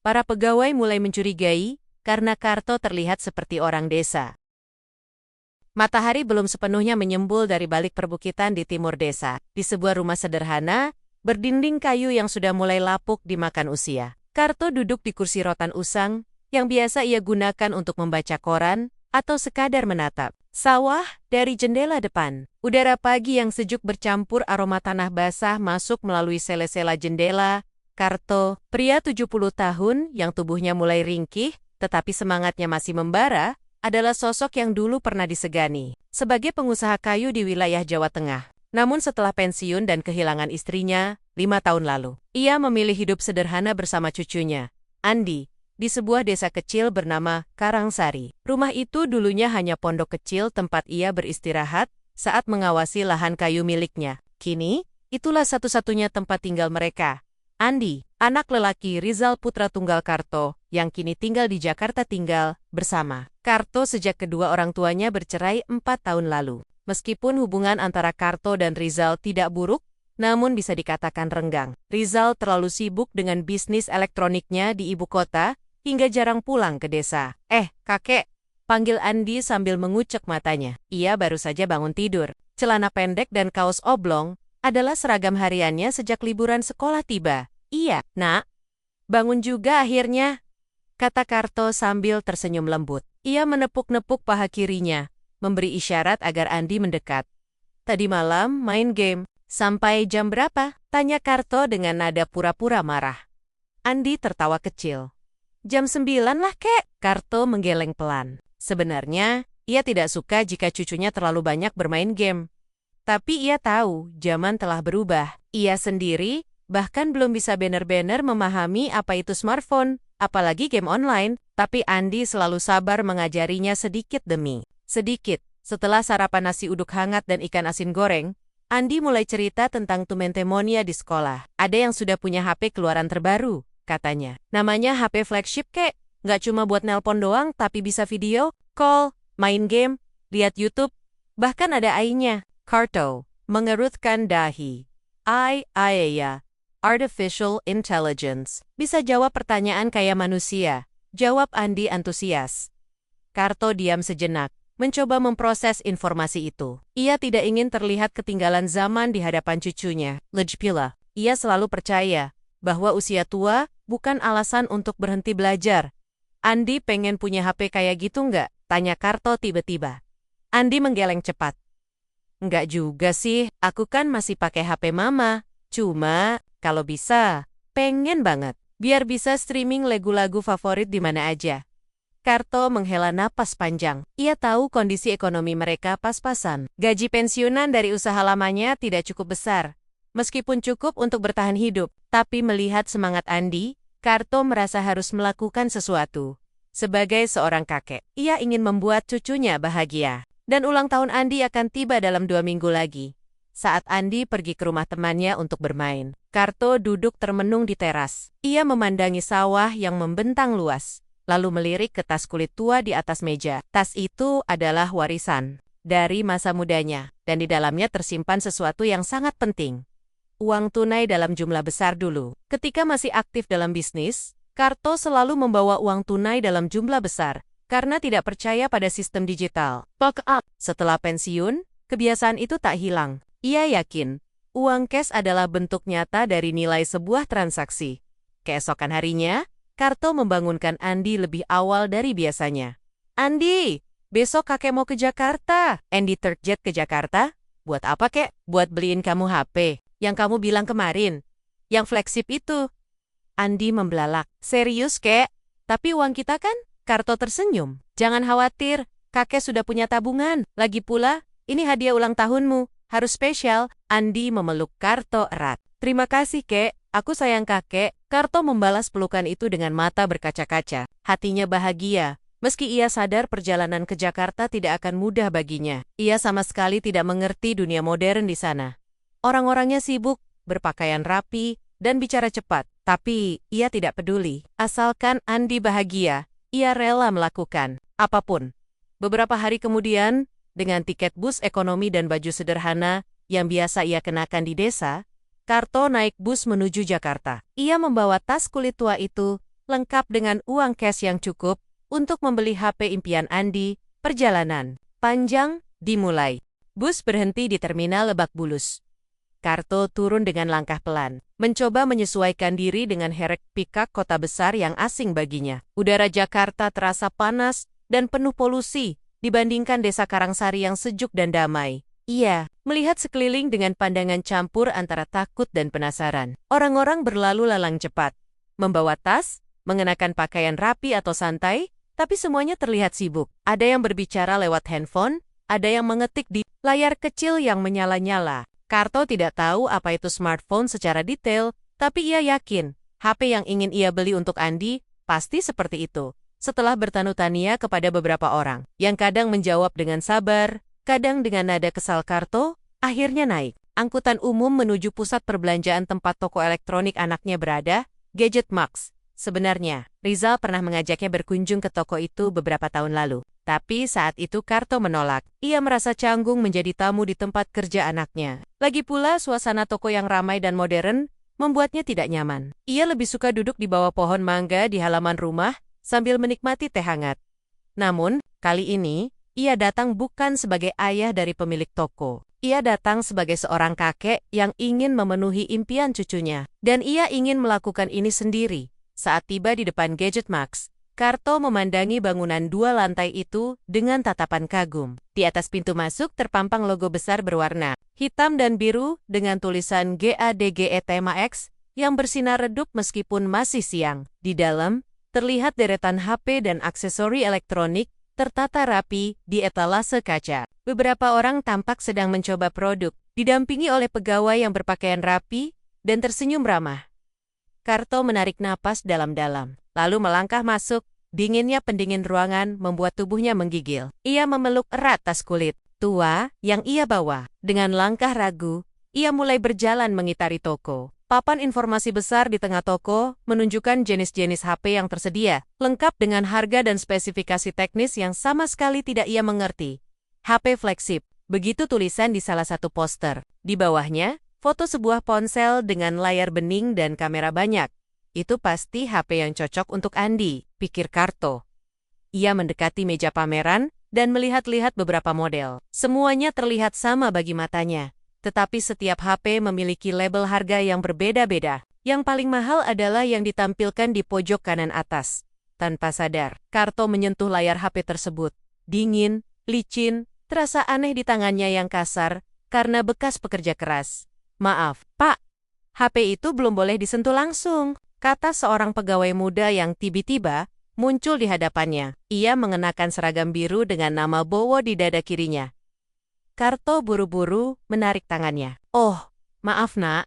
Para pegawai mulai mencurigai karena Karto terlihat seperti orang desa. Matahari belum sepenuhnya menyembul dari balik perbukitan di timur desa. Di sebuah rumah sederhana, berdinding kayu yang sudah mulai lapuk dimakan usia. Karto duduk di kursi rotan usang, yang biasa ia gunakan untuk membaca koran atau sekadar menatap sawah dari jendela depan. Udara pagi yang sejuk bercampur aroma tanah basah masuk melalui sela-sela jendela. Karto, pria 70 tahun yang tubuhnya mulai ringkih, tetapi semangatnya masih membara, adalah sosok yang dulu pernah disegani sebagai pengusaha kayu di wilayah Jawa Tengah. Namun setelah pensiun dan kehilangan istrinya 5 tahun lalu, ia memilih hidup sederhana bersama cucunya, Andi, di sebuah desa kecil bernama Karangsari. Rumah itu dulunya hanya pondok kecil tempat ia beristirahat saat mengawasi lahan kayu miliknya. Kini, itulah satu-satunya tempat tinggal mereka. Andi, anak lelaki Rizal putra tunggal Karto, yang kini tinggal di Jakarta tinggal bersama Karto sejak kedua orang tuanya bercerai 4 tahun lalu. Meskipun hubungan antara Karto dan Rizal tidak buruk, namun bisa dikatakan renggang. Rizal terlalu sibuk dengan bisnis elektroniknya di ibu kota, hingga jarang pulang ke desa. Kakek, panggil Andi sambil mengucek matanya. Ia baru saja bangun tidur. Celana pendek dan kaos oblong adalah seragam hariannya sejak liburan sekolah tiba. Iya, nak. Bangun juga akhirnya, kata Karto sambil tersenyum lembut. Ia menepuk-nepuk paha kirinya, memberi isyarat agar Andi mendekat. Tadi malam main game. Sampai jam berapa? Tanya Karto dengan nada pura-pura marah. Andi tertawa kecil. Jam 9 lah, kek. Karto menggeleng pelan. Sebenarnya, ia tidak suka jika cucunya terlalu banyak bermain game. Tapi ia tahu, zaman telah berubah. Ia sendiri, bahkan belum bisa benar-benar memahami apa itu smartphone, apalagi game online. Tapi Andi selalu sabar mengajarinya sedikit demi sedikit. Setelah sarapan nasi uduk hangat dan ikan asin goreng, Andi mulai cerita tentang teman-temannya di sekolah. Ada yang sudah punya HP keluaran terbaru, katanya. Namanya HP flagship, kek. Nggak cuma buat nelpon doang, tapi bisa video, call, main game, lihat YouTube, bahkan ada AI-nya. Karto mengerutkan dahi. AI, Artificial Intelligence. Bisa jawab pertanyaan kayak manusia, jawab Andi antusias. Karto diam sejenak, mencoba memproses informasi itu. Ia tidak ingin terlihat ketinggalan zaman di hadapan cucunya. Lejpila, ia selalu percaya bahwa usia tua bukan alasan untuk berhenti belajar. Andi pengen punya HP kayak gitu nggak? Tanya Karto tiba-tiba. Andi menggeleng cepat. Nggak juga sih, aku kan masih pakai HP mama. Cuma, kalau bisa, pengen banget. Biar bisa streaming lagu-lagu favorit di mana aja. Karto menghela napas panjang. Ia tahu kondisi ekonomi mereka pas-pasan. Gaji pensiunan dari usaha lamanya tidak cukup besar. Meskipun cukup untuk bertahan hidup. Tapi melihat semangat Andi, Karto merasa harus melakukan sesuatu. Sebagai seorang kakek, ia ingin membuat cucunya bahagia. Dan ulang tahun Andi akan tiba dalam 2 minggu lagi. Saat Andi pergi ke rumah temannya untuk bermain, Karto duduk termenung di teras. Ia memandangi sawah yang membentang luas, lalu melirik ke tas kulit tua di atas meja. Tas itu adalah warisan dari masa mudanya, dan di dalamnya tersimpan sesuatu yang sangat penting. Uang tunai dalam jumlah besar dulu. Ketika masih aktif dalam bisnis, Karto selalu membawa uang tunai dalam jumlah besar, karena tidak percaya pada sistem digital. Setelah pensiun, kebiasaan itu tak hilang. Ia yakin, uang cash adalah bentuk nyata dari nilai sebuah transaksi. Keesokan harinya, Karto membangunkan Andi lebih awal dari biasanya. Andi, besok kakek mau ke Jakarta. Andi terjet ke Jakarta? Buat apa, kek? Buat beliin kamu HP, yang kamu bilang kemarin. Yang flagship itu. Andi membelalak. Serius, kek? Tapi uang kita kan? Karto tersenyum. Jangan khawatir, kakek sudah punya tabungan. Lagi pula, ini hadiah ulang tahunmu. Harus spesial. Andi memeluk Karto erat. Terima kasih, kek. Aku sayang kakek. Karto membalas pelukan itu dengan mata berkaca-kaca. Hatinya bahagia. Meski ia sadar perjalanan ke Jakarta tidak akan mudah baginya. Ia sama sekali tidak mengerti dunia modern di sana. Orang-orangnya sibuk, berpakaian rapi, dan bicara cepat. Tapi, ia tidak peduli. Asalkan Andi bahagia, ia rela melakukan apapun. Beberapa hari kemudian, dengan tiket bus ekonomi dan baju sederhana yang biasa ia kenakan di desa, Karto naik bus menuju Jakarta. Ia membawa tas kulit tua itu lengkap dengan uang cash yang cukup untuk membeli HP impian Andi. Perjalanan panjang dimulai. Bus berhenti di terminal Lebak Bulus. Karto turun dengan langkah pelan, mencoba menyesuaikan diri dengan hiruk pikuk kota besar yang asing baginya. Udara Jakarta terasa panas dan penuh polusi dibandingkan desa Karangsari yang sejuk dan damai. Ia melihat sekeliling dengan pandangan campur antara takut dan penasaran. Orang-orang berlalu lalang cepat, membawa tas, mengenakan pakaian rapi atau santai, tapi semuanya terlihat sibuk. Ada yang berbicara lewat handphone, ada yang mengetik di layar kecil yang menyala-nyala. Karto tidak tahu apa itu smartphone secara detail, tapi ia yakin HP yang ingin ia beli untuk Andi pasti seperti itu. Setelah bertanu tania kepada beberapa orang, yang kadang menjawab dengan sabar, kadang dengan nada kesal, Karto akhirnya naik angkutan umum menuju pusat perbelanjaan tempat toko elektronik anaknya berada, Gadget Max. Sebenarnya, Rizal pernah mengajaknya berkunjung ke toko itu beberapa tahun lalu. Tapi saat itu Karto menolak. Ia merasa canggung menjadi tamu di tempat kerja anaknya. Lagi pula suasana toko yang ramai dan modern membuatnya tidak nyaman. Ia lebih suka duduk di bawah pohon mangga di halaman rumah sambil menikmati teh hangat. Namun, kali ini, ia datang bukan sebagai ayah dari pemilik toko. Ia datang sebagai seorang kakek yang ingin memenuhi impian cucunya. Dan ia ingin melakukan ini sendiri. Saat tiba di depan Gadget Max, Karto memandangi bangunan 2 lantai itu dengan tatapan kagum. Di atas pintu masuk terpampang logo besar berwarna hitam dan biru dengan tulisan GADGET Max yang bersinar redup meskipun masih siang. Di dalam, terlihat deretan HP dan aksesori elektronik tertata rapi di etalase kaca. Beberapa orang tampak sedang mencoba produk, didampingi oleh pegawai yang berpakaian rapi dan tersenyum ramah. Karto menarik napas dalam-dalam, lalu melangkah masuk. Dinginnya pendingin ruangan membuat tubuhnya menggigil. Ia memeluk erat tas kulit tua yang ia bawa. Dengan langkah ragu, ia mulai berjalan mengitari toko. Papan informasi besar di tengah toko menunjukkan jenis-jenis HP yang tersedia, lengkap dengan harga dan spesifikasi teknis yang sama sekali tidak ia mengerti. HP flagship, begitu tulisan di salah satu poster. Di bawahnya, foto sebuah ponsel dengan layar bening dan kamera banyak. Itu pasti HP yang cocok untuk Andi, pikir Karto. Ia mendekati meja pameran dan melihat-lihat beberapa model. Semuanya terlihat sama bagi matanya. Tetapi setiap HP memiliki label harga yang berbeda-beda. Yang paling mahal adalah yang ditampilkan di pojok kanan atas. Tanpa sadar, Karto menyentuh layar HP tersebut. Dingin, licin, terasa aneh di tangannya yang kasar karena bekas pekerja keras. "Maaf, Pak, HP itu belum boleh disentuh langsung," kata seorang pegawai muda yang tiba-tiba muncul di hadapannya. Ia mengenakan seragam biru dengan nama Bowo di dada kirinya. Karto buru-buru menarik tangannya. "Oh, maaf nak."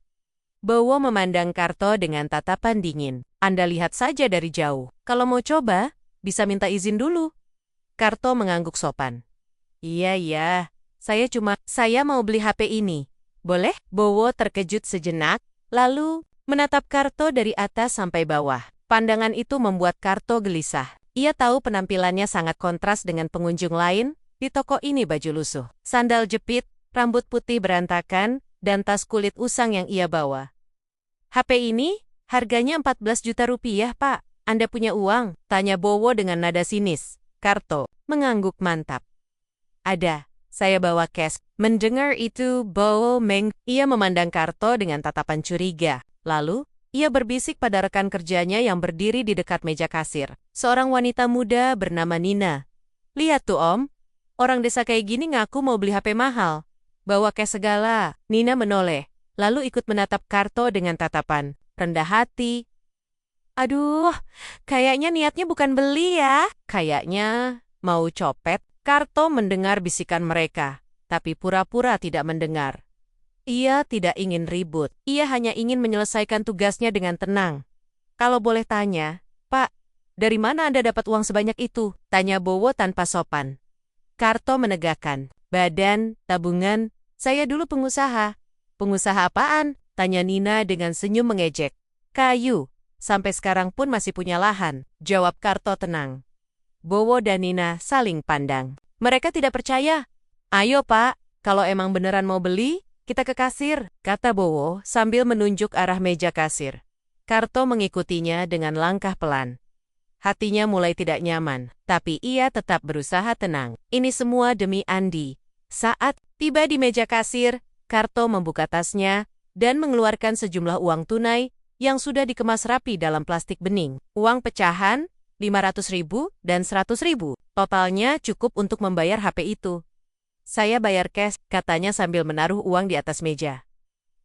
Bowo memandang Karto dengan tatapan dingin. "Anda lihat saja dari jauh. Kalau mau coba, bisa minta izin dulu." Karto mengangguk sopan. Iya, saya mau beli HP ini. Boleh?" Bowo terkejut sejenak, lalu menatap Karto dari atas sampai bawah. Pandangan itu membuat Karto gelisah. Ia tahu penampilannya sangat kontras dengan pengunjung lain di toko ini. Baju lusuh, sandal jepit, rambut putih berantakan, dan tas kulit usang yang ia bawa. "HP ini harganya 14 juta rupiah, Pak. Anda punya uang?" tanya Bowo dengan nada sinis. Karto mengangguk mantap. "Ada. Saya bawa cash." Mendengar itu, Bowo ia memandang Karto dengan tatapan curiga. Lalu, ia berbisik pada rekan kerjanya yang berdiri di dekat meja kasir. Seorang wanita muda bernama Nina. "Lihat tuh Om, orang desa kayak gini ngaku mau beli HP mahal. Bawa cash segala." Nina menoleh, lalu ikut menatap Karto dengan tatapan rendah hati. "Aduh, kayaknya niatnya bukan beli ya. Kayaknya mau copet." Karto mendengar bisikan mereka, tapi pura-pura tidak mendengar. Ia tidak ingin ribut. Ia hanya ingin menyelesaikan tugasnya dengan tenang. "Kalau boleh tanya, Pak, dari mana Anda dapat uang sebanyak itu?" tanya Bowo tanpa sopan. Karto menegakkan badan, tabungan. "Saya dulu pengusaha." "Pengusaha apaan?" tanya Nina dengan senyum mengejek. "Kayu. Sampai sekarang pun masih punya lahan," jawab Karto tenang. Bowo dan Nina saling pandang. Mereka tidak percaya. "Ayo Pak, kalau emang beneran mau beli, kita ke kasir," kata Bowo sambil menunjuk arah meja kasir. Karto mengikutinya dengan langkah pelan. Hatinya mulai tidak nyaman, tapi ia tetap berusaha tenang. Ini semua demi Andi. Saat tiba di meja kasir, Karto membuka tasnya dan mengeluarkan sejumlah uang tunai yang sudah dikemas rapi dalam plastik bening. Uang pecahan, 500.000 dan 100.000. Totalnya cukup untuk membayar HP itu. Saya bayar cash, katanya sambil menaruh uang di atas meja.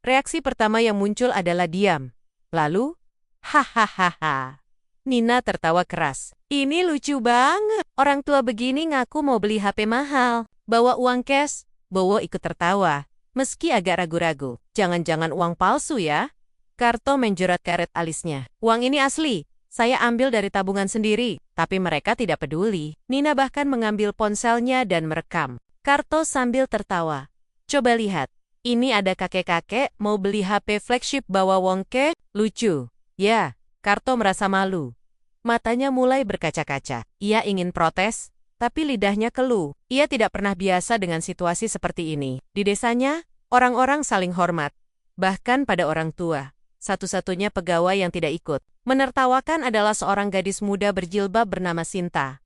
Reaksi pertama yang muncul adalah diam. Lalu, hahaha. Nina tertawa keras. Ini lucu banget. Orang tua begini ngaku mau beli HP mahal. Bawa uang cash. Bowo ikut tertawa, meski agak ragu-ragu. Jangan-jangan uang palsu ya? Karto menjerat karet alisnya. Uang ini asli. Saya ambil dari tabungan sendiri. Tapi mereka tidak peduli. Nina bahkan mengambil ponselnya dan merekam. Karto sambil tertawa. Coba lihat. Ini ada kakek-kakek mau beli HP flagship bawa uang cash. Lucu. Ya. Karto merasa malu. Matanya mulai berkaca-kaca. Ia ingin protes, tapi lidahnya keluh. Ia tidak pernah biasa dengan situasi seperti ini. Di desanya, orang-orang saling hormat. Bahkan pada orang tua. Satu-satunya pegawai yang tidak ikut. Menertawakan adalah seorang gadis muda berjilbab bernama Sinta.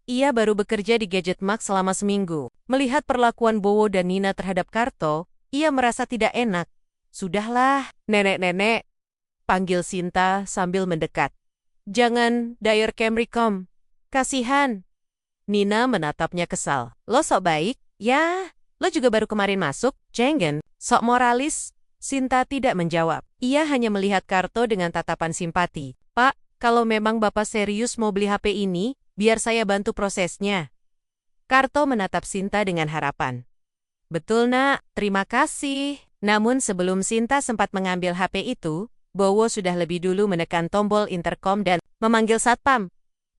Ia baru bekerja di Gadget Max selama seminggu. Melihat perlakuan Bowo dan Nina terhadap Karto, ia merasa tidak enak. Sudahlah, nenek-nenek, panggil Sinta sambil mendekat. Jangan, Dyer Camricom. Kasihan. Nina menatapnya kesal. Lo sok baik? Ya, lo juga baru kemarin masuk. Cengen, sok moralis. Sinta tidak menjawab. Ia hanya melihat Karto dengan tatapan simpati. Pak, kalau memang Bapak serius mau beli HP ini, biar saya bantu prosesnya. Karto menatap Sinta dengan harapan. Betul nak, terima kasih. Namun sebelum Sinta sempat mengambil HP itu, Bowo sudah lebih dulu menekan tombol intercom dan memanggil satpam.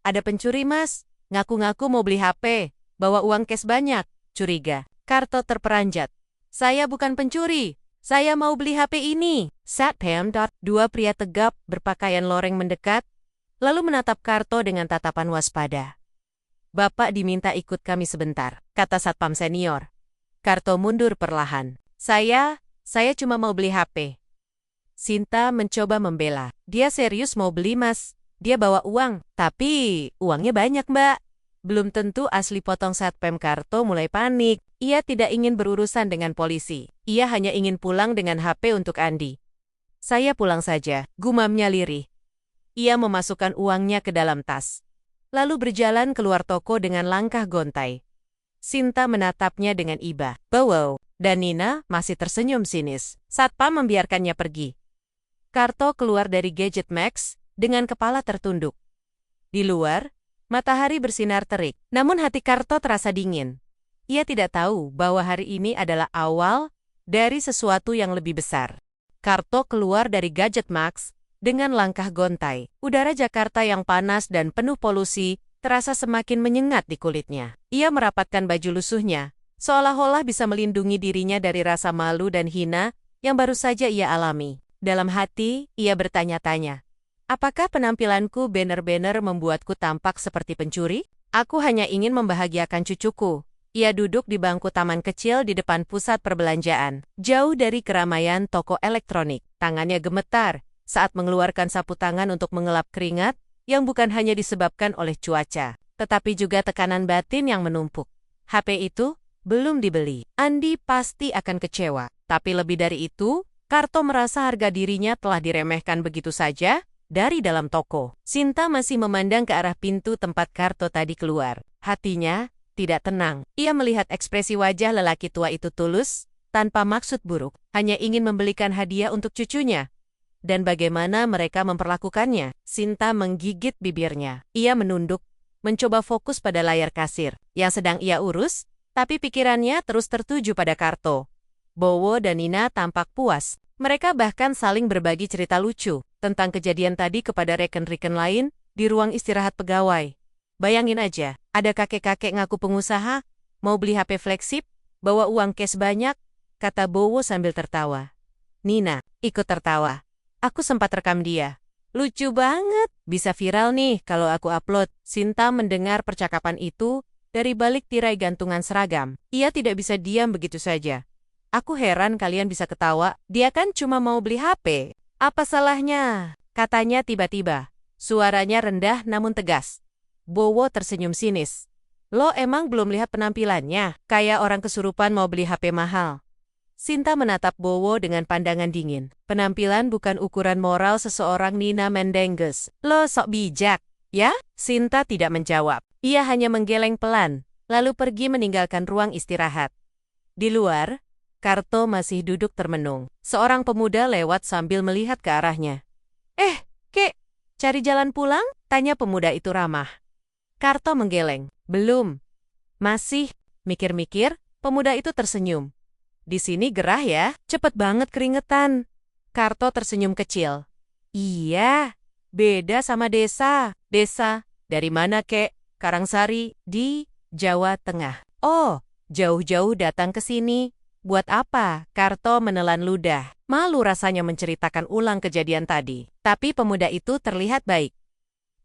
Ada pencuri mas, ngaku-ngaku mau beli HP, bawa uang cash banyak, curiga. Karto terperanjat. Saya bukan pencuri, saya mau beli HP ini. Satpam. Dua pria tegap berpakaian loreng mendekat, lalu menatap Karto dengan tatapan waspada. Bapak diminta ikut kami sebentar, kata satpam senior. Karto mundur perlahan. Saya cuma mau beli HP. Sinta mencoba membela. Dia serius mau beli mas. Dia bawa uang. Tapi uangnya banyak mbak. Belum tentu asli potong satpam. Karto mulai panik. Ia tidak ingin berurusan dengan polisi. Ia hanya ingin pulang dengan HP untuk Andi. Saya pulang saja, gumamnya lirih. Ia memasukkan uangnya ke dalam tas. Lalu berjalan keluar toko dengan langkah gontai. Sinta menatapnya dengan iba. Bowo dan Nina masih tersenyum sinis. Satpam membiarkannya pergi. Karto keluar dari Gadget Max dengan kepala tertunduk. Di luar, matahari bersinar terik. Namun hati Karto terasa dingin. Ia tidak tahu bahwa hari ini adalah awal dari sesuatu yang lebih besar. Karto keluar dari Gadget Max dengan langkah gontai. Udara Jakarta yang panas dan penuh polusi terasa semakin menyengat di kulitnya. Ia merapatkan baju lusuhnya, seolah-olah bisa melindungi dirinya dari rasa malu dan hina yang baru saja ia alami. Dalam hati, ia bertanya-tanya, apakah penampilanku benar-benar membuatku tampak seperti pencuri? Aku hanya ingin membahagiakan cucuku. Ia duduk di bangku taman kecil di depan pusat perbelanjaan, jauh dari keramaian toko elektronik. Tangannya gemetar saat mengeluarkan sapu tangan untuk mengelap keringat yang bukan hanya disebabkan oleh cuaca, tetapi juga tekanan batin yang menumpuk. HP itu belum dibeli. Andi pasti akan kecewa. Tapi lebih dari itu, Karto merasa harga dirinya telah diremehkan begitu saja dari dalam toko. Sinta masih memandang ke arah pintu tempat Karto tadi keluar. Hatinya tidak tenang. Ia melihat ekspresi wajah lelaki tua itu tulus, tanpa maksud buruk, hanya ingin membelikan hadiah untuk cucunya. Dan bagaimana mereka memperlakukannya? Sinta menggigit bibirnya. Ia menunduk, mencoba fokus pada layar kasir yang sedang ia urus, tapi pikirannya terus tertuju pada Karto. Bowo dan Nina tampak puas. Mereka bahkan saling berbagi cerita lucu tentang kejadian tadi kepada rekan-rekan lain di ruang istirahat pegawai. Bayangin aja, ada kakek-kakek ngaku pengusaha, mau beli HP flagship, bawa uang cash banyak, kata Bowo sambil tertawa. Nina ikut tertawa. Aku sempat rekam dia. Lucu banget, bisa viral nih kalau aku upload. Sinta mendengar percakapan itu dari balik tirai gantungan seragam. Ia tidak bisa diam begitu saja. Aku heran kalian bisa ketawa, dia kan cuma mau beli HP. Apa salahnya? Katanya tiba-tiba. Suaranya rendah namun tegas. Bowo tersenyum sinis. Lo emang belum lihat penampilannya? Kayak orang kesurupan mau beli HP mahal. Sinta menatap Bowo dengan pandangan dingin. Penampilan bukan ukuran moral seseorang Nina Mendenges. Lo sok bijak, ya? Sinta tidak menjawab. Ia hanya menggeleng pelan, lalu pergi meninggalkan ruang istirahat. Di luar, Karto masih duduk termenung. Seorang pemuda lewat sambil melihat ke arahnya. Kek, cari jalan pulang? Tanya pemuda itu ramah. Karto menggeleng. Belum. Masih. Mikir-mikir, pemuda itu tersenyum. Di sini gerah ya, cepet banget keringetan. Karto tersenyum kecil. Iya, beda sama desa. Desa, dari mana kek? Karangsari, di Jawa Tengah. Oh, jauh-jauh datang ke sini. Buat apa? Karto menelan ludah. Malu rasanya menceritakan ulang kejadian tadi. Tapi pemuda itu terlihat baik.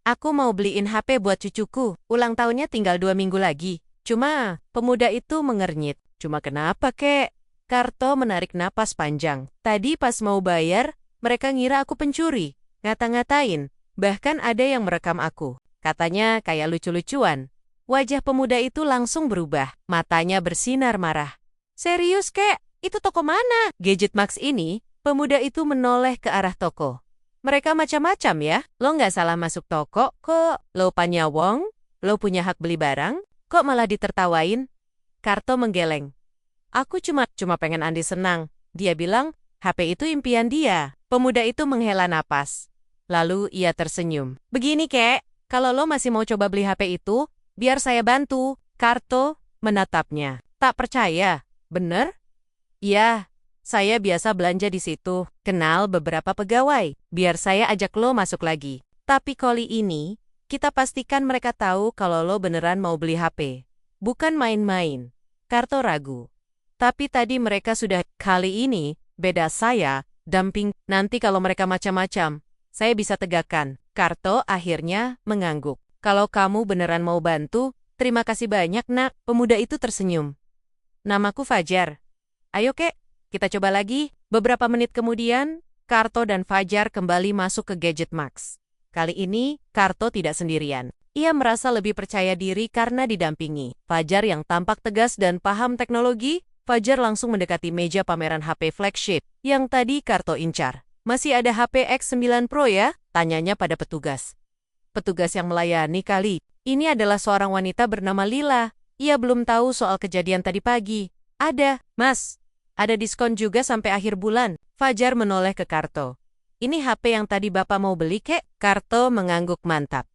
Aku mau beliin HP buat cucuku. Ulang tahunnya tinggal 2 minggu lagi. Cuma, pemuda itu mengernyit. Cuma kenapa, kek? Karto menarik napas panjang. Tadi pas mau bayar, mereka ngira aku pencuri. Ngata-ngatain. Bahkan ada yang merekam aku. Katanya kayak lucu-lucuan. Wajah pemuda itu langsung berubah. Matanya bersinar marah. Serius, kek? Itu toko mana? Gadget Max ini, pemuda itu menoleh ke arah toko. Mereka macam-macam ya. Lo nggak salah masuk toko, kok. Lo panyawong? Lo punya hak beli barang? Kok malah ditertawain? Karto menggeleng. Aku cuma pengen Andi senang. Dia bilang, HP itu impian dia. Pemuda itu menghela napas. Lalu ia tersenyum. Begini, kek. Kalau lo masih mau coba beli HP itu, biar saya bantu. Karto menatapnya. Tak percaya. Bener? Iya, saya biasa belanja di situ. Kenal beberapa pegawai. Biar saya ajak lo masuk lagi. Tapi kali ini, kita pastikan mereka tahu kalau lo beneran mau beli HP. Bukan main-main. Karto ragu. Tapi tadi mereka sudah, kali ini, beda saya, dumping. Nanti kalau mereka macam-macam, saya bisa tegakkan. Karto akhirnya mengangguk. Kalau kamu beneran mau bantu, terima kasih banyak, nak. Pemuda itu tersenyum. Namaku Fajar. Ayo, kek, kita coba lagi. Beberapa menit kemudian, Karto dan Fajar kembali masuk ke Gadget Max. Kali ini, Karto tidak sendirian. Ia merasa lebih percaya diri karena didampingi. Fajar yang tampak tegas dan paham teknologi, Fajar langsung mendekati meja pameran HP flagship yang tadi Karto incar. Masih ada HP X9 Pro ya? Tanyanya pada petugas. Petugas yang melayani kali. Ini adalah seorang wanita bernama Lila. Ia belum tahu soal kejadian tadi pagi. Ada, Mas. Ada diskon juga sampai akhir bulan. Fajar menoleh ke Karto. Ini HP yang tadi Bapak mau beli, kek? Karto mengangguk mantap.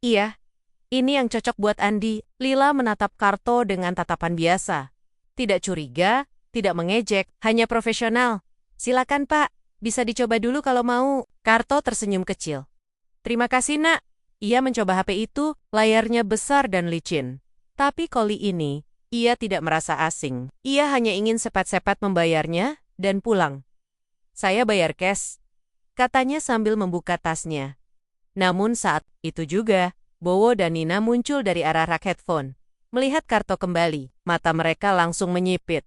Iya, ini yang cocok buat Andi. Lila menatap Karto dengan tatapan biasa. Tidak curiga, tidak mengejek, hanya profesional. Silakan, Pak. Bisa dicoba dulu kalau mau. Karto tersenyum kecil. Terima kasih, nak. Ia mencoba HP itu, layarnya besar dan licin. Tapi kali ini, ia tidak merasa asing. Ia hanya ingin sepat-sepat membayarnya dan pulang. Saya bayar cash, katanya sambil membuka tasnya. Namun saat itu juga, Bowo dan Nina muncul dari arah rak headphone. Melihat Karto kembali, mata mereka langsung menyipit.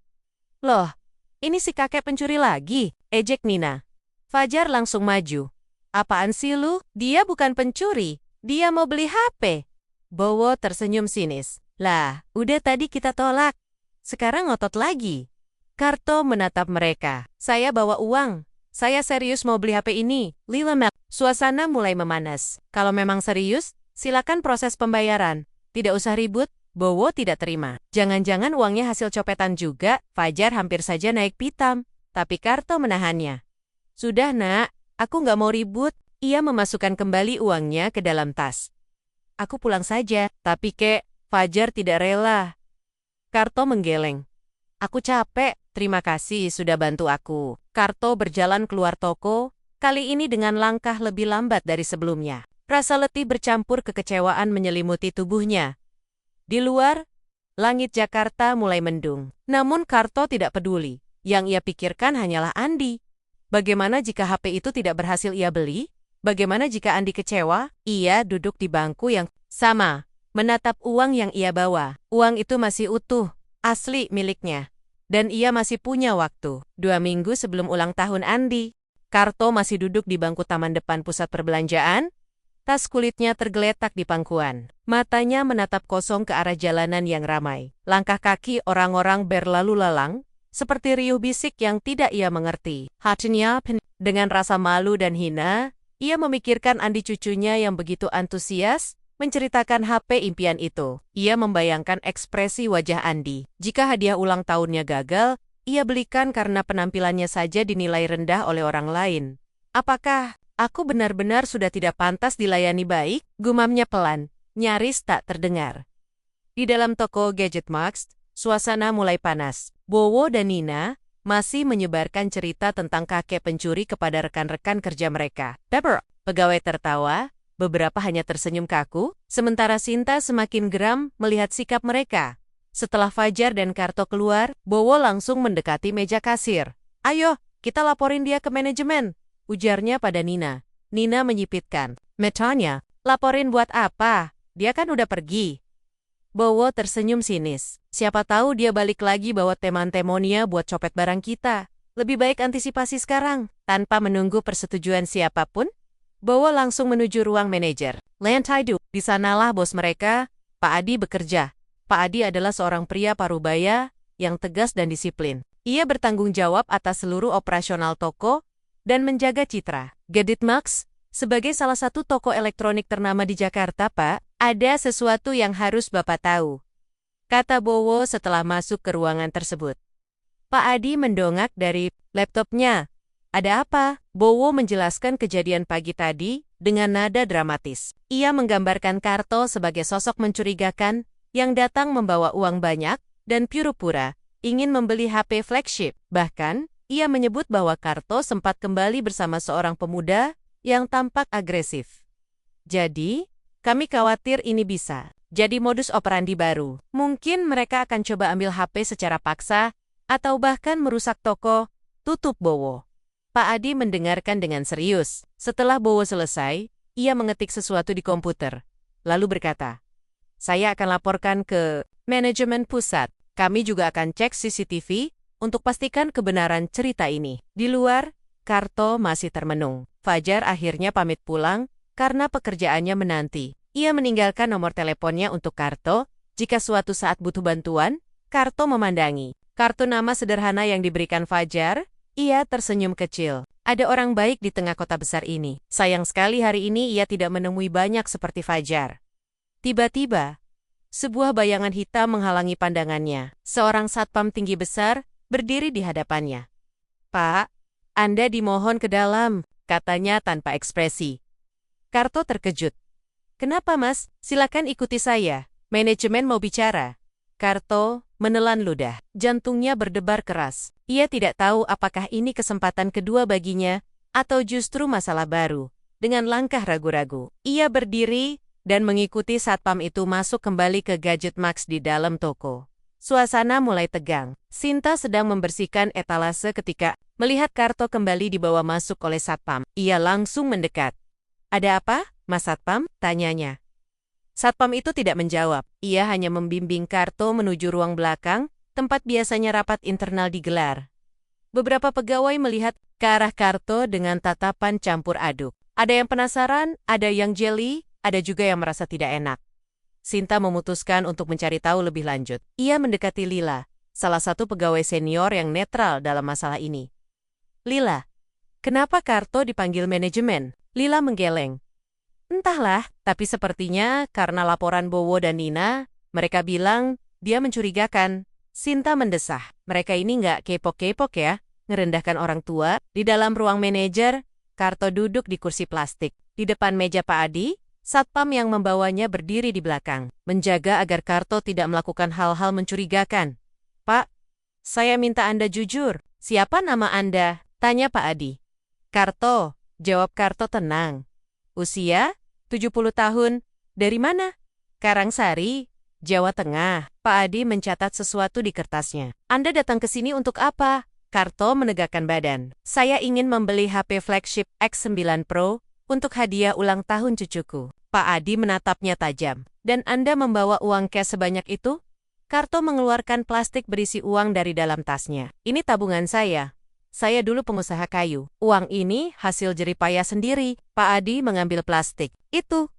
Loh, ini si kakek pencuri lagi, ejek Nina. Fajar langsung maju. Apaan sih lu? Dia bukan pencuri, dia mau beli HP. Bowo tersenyum sinis. Lah, udah tadi kita tolak. Sekarang ngotot lagi. Karto menatap mereka. Saya bawa uang. Saya serius mau beli HP ini. Lila Mel. Suasana mulai memanas. Kalau memang serius, silakan proses pembayaran. Tidak usah ribut. Bowo tidak terima. Jangan-jangan uangnya hasil copetan juga. Fajar hampir saja naik pitam. Tapi Karto menahannya. Sudah, nak. Aku nggak mau ribut. Ia memasukkan kembali uangnya ke dalam tas. Aku pulang saja. Tapi, kek, Fajar tidak rela. Karto menggeleng. Aku capek, terima kasih sudah bantu aku. Karto berjalan keluar toko, kali ini dengan langkah lebih lambat dari sebelumnya. Rasa letih bercampur kekecewaan menyelimuti tubuhnya. Di luar, langit Jakarta mulai mendung. Namun Karto tidak peduli. Yang ia pikirkan hanyalah Andi. Bagaimana jika HP itu tidak berhasil ia beli? Bagaimana jika Andi kecewa? Ia duduk di bangku yang sama. Menatap uang yang ia bawa. Uang itu masih utuh, asli miliknya. Dan ia masih punya waktu. 2 minggu sebelum ulang tahun Andi. Karto masih duduk di bangku taman depan pusat perbelanjaan. Tas kulitnya tergeletak di pangkuan. Matanya menatap kosong ke arah jalanan yang ramai. Langkah kaki orang-orang berlalu lalang, seperti riuh bisik yang tidak ia mengerti. Hatinya penuh dengan rasa malu dan hina, ia memikirkan Andi cucunya yang begitu antusias menceritakan HP impian itu. Ia membayangkan ekspresi wajah Andi. Jika hadiah ulang tahunnya gagal, ia belikan karena penampilannya saja dinilai rendah oleh orang lain. Apakah aku benar-benar sudah tidak pantas dilayani baik? Gumamnya pelan, nyaris tak terdengar. Di dalam toko Gadget Max, suasana mulai panas. Bowo dan Nina masih menyebarkan cerita tentang kakek pencuri kepada rekan-rekan kerja mereka. Pepper, pegawai tertawa, beberapa hanya tersenyum kaku, sementara Sinta semakin geram melihat sikap mereka. Setelah Fajar dan Karto keluar, Bowo langsung mendekati meja kasir. "Ayo, kita laporin dia ke manajemen," ujarnya pada Nina. Nina menyipitkan. "Metanya, laporin buat apa? Dia kan udah pergi." Bowo tersenyum sinis. "Siapa tahu dia balik lagi bawa teman-temonnya buat copet barang kita. Lebih baik antisipasi sekarang." Tanpa menunggu persetujuan siapapun, Bowo langsung menuju ruang manajer. Lantai 2, di sanalah bos mereka, Pak Adi, bekerja. Pak Adi adalah seorang pria parubaya yang tegas dan disiplin. Ia bertanggung jawab atas seluruh operasional toko dan menjaga citra Gadget Max. Sebagai salah satu toko elektronik ternama di Jakarta, Pak, ada sesuatu yang harus Bapak tahu, kata Bowo setelah masuk ke ruangan tersebut. Pak Adi mendongak dari laptopnya. "Ada apa?" Bowo menjelaskan kejadian pagi tadi dengan nada dramatis. Ia menggambarkan Karto sebagai sosok mencurigakan yang datang membawa uang banyak dan pura-pura ingin membeli HP flagship. Bahkan, ia menyebut bahwa Karto sempat kembali bersama seorang pemuda yang tampak agresif. "Jadi, kami khawatir ini bisa jadi modus operandi baru. Mungkin mereka akan coba ambil HP secara paksa atau bahkan merusak toko," tutup Bowo. Pak Adi mendengarkan dengan serius. Setelah Bowo selesai, ia mengetik sesuatu di komputer, lalu berkata, "Saya akan laporkan ke manajemen pusat. Kami juga akan cek CCTV untuk pastikan kebenaran cerita ini." Di luar, Karto masih termenung. Fajar akhirnya pamit pulang karena pekerjaannya menanti. Ia meninggalkan nomor teleponnya untuk Karto. Jika suatu saat butuh bantuan, Karto memandangi kartu nama sederhana yang diberikan Fajar. Ia tersenyum kecil. Ada orang baik di tengah kota besar ini. Sayang sekali hari ini ia tidak menemui banyak seperti Fajar. Tiba-tiba, sebuah bayangan hitam menghalangi pandangannya. Seorang satpam tinggi besar berdiri di hadapannya. "Pak, Anda dimohon ke dalam," katanya tanpa ekspresi. Karto terkejut. "Kenapa, Mas? Silakan ikuti saya. Manajemen mau bicara." Karto menelan ludah. Jantungnya berdebar keras. Ia tidak tahu apakah ini kesempatan kedua baginya atau justru masalah baru. Dengan langkah ragu-ragu, ia berdiri dan mengikuti satpam itu masuk kembali ke Gadget Max di dalam toko. Suasana mulai tegang. Sinta sedang membersihkan etalase ketika melihat Karto kembali dibawa masuk oleh satpam. Ia langsung mendekat. "Ada apa, Mas Satpam?" tanyanya. Satpam itu tidak menjawab. Ia hanya membimbing Karto menuju ruang belakang, tempat biasanya rapat internal digelar. Beberapa pegawai melihat ke arah Karto dengan tatapan campur aduk. Ada yang penasaran, ada yang jeli, ada juga yang merasa tidak enak. Sinta memutuskan untuk mencari tahu lebih lanjut. Ia mendekati Lila, salah satu pegawai senior yang netral dalam masalah ini. "Lila, kenapa Karto dipanggil manajemen?" Lila menggeleng. "Entahlah, tapi sepertinya karena laporan Bowo dan Nina, mereka bilang dia mencurigakan." Sinta mendesah. "Mereka ini nggak kepok-kepok ya, ngerendahkan orang tua." Di dalam ruang manajer, Karto duduk di kursi plastik. Di depan meja Pak Adi, satpam yang membawanya berdiri di belakang, menjaga agar Karto tidak melakukan hal-hal mencurigakan. "Pak, saya minta Anda jujur. Siapa nama Anda?" tanya Pak Adi. "Karto," jawab Karto tenang. "Usia? 70 tahun. Dari mana?" "Karangsari, Jawa Tengah." Pak Adi mencatat sesuatu di kertasnya. "Anda datang ke sini untuk apa?" Karto menegakkan badan. "Saya ingin membeli HP flagship X9 Pro untuk hadiah ulang tahun cucuku." Pak Adi menatapnya tajam. "Dan Anda membawa uang cash sebanyak itu?" Karto mengeluarkan plastik berisi uang dari dalam tasnya. "Ini tabungan saya. Saya dulu pengusaha kayu. Uang ini hasil jeripaya sendiri. Pak Adi mengambil plastik. Itu.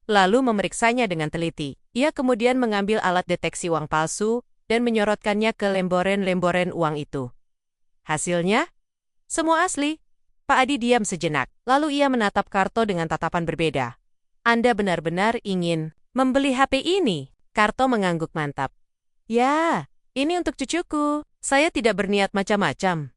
Lalu memeriksanya dengan teliti. Ia kemudian mengambil alat deteksi uang palsu dan menyorotkannya ke lemboren-lemboren uang itu. Hasilnya? Semua asli. Pak Adi diam sejenak. Lalu ia menatap Karto dengan tatapan berbeda. Anda benar-benar ingin membeli HP ini? Karto mengangguk mantap. Ya, ini untuk cucuku. Saya tidak berniat macam-macam.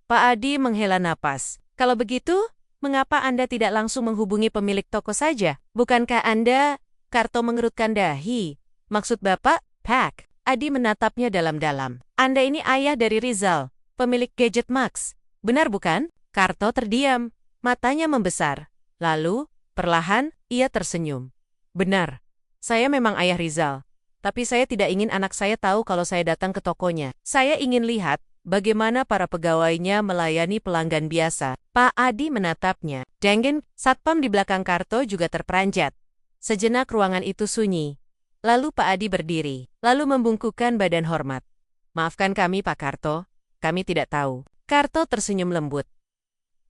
Pak Adi menghela napas. Kalau begitu, mengapa Anda tidak langsung menghubungi pemilik toko saja? Bukankah Anda... Karto mengerutkan dahi. Maksud Bapak, Pak. Adi menatapnya dalam-dalam. Anda ini ayah dari Rizal, pemilik Gadget Max. Benar bukan? Karto terdiam. Matanya membesar. Lalu, perlahan, ia tersenyum. Benar. Saya memang ayah Rizal. Tapi saya tidak ingin anak saya tahu kalau saya datang ke tokonya. Saya ingin lihat bagaimana para pegawainya melayani pelanggan biasa. Pak Adi menatapnya. Denggen, satpam di belakang Karto juga terperanjat. Sejenak ruangan itu sunyi. Lalu Pak Adi berdiri, lalu membungkukkan badan hormat. Maafkan kami Pak Karto, kami tidak tahu. Karto tersenyum lembut.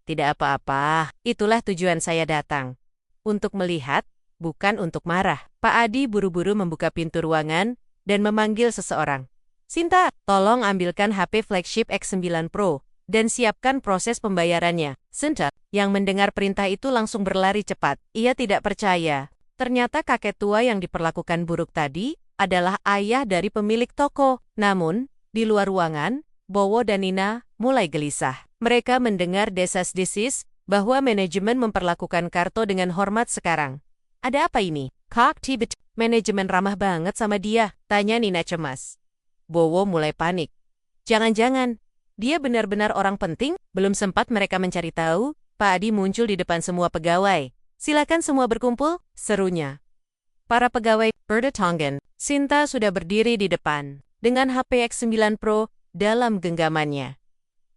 Tidak apa-apa, itulah tujuan saya datang. Untuk melihat, bukan untuk marah. Pak Adi buru-buru membuka pintu ruangan dan memanggil seseorang. Sinta, tolong ambilkan HP flagship X9 Pro dan siapkan proses pembayarannya. Sinta, yang mendengar perintah itu langsung berlari cepat. Ia tidak percaya. Ternyata kakek tua yang diperlakukan buruk tadi adalah ayah dari pemilik toko. Namun, di luar ruangan, Bowo dan Nina mulai gelisah. Mereka mendengar desas-desis bahwa manajemen memperlakukan Karto dengan hormat sekarang. Ada apa ini? Kak Tibet, manajemen ramah banget sama dia, tanya Nina cemas. Bowo mulai panik. Jangan-jangan, dia benar-benar orang penting? Belum sempat mereka mencari tahu, Pak Adi muncul di depan semua pegawai. Silakan semua berkumpul, serunya. Para pegawai berdatangan. Sinta sudah berdiri di depan, dengan HP X9 Pro dalam genggamannya.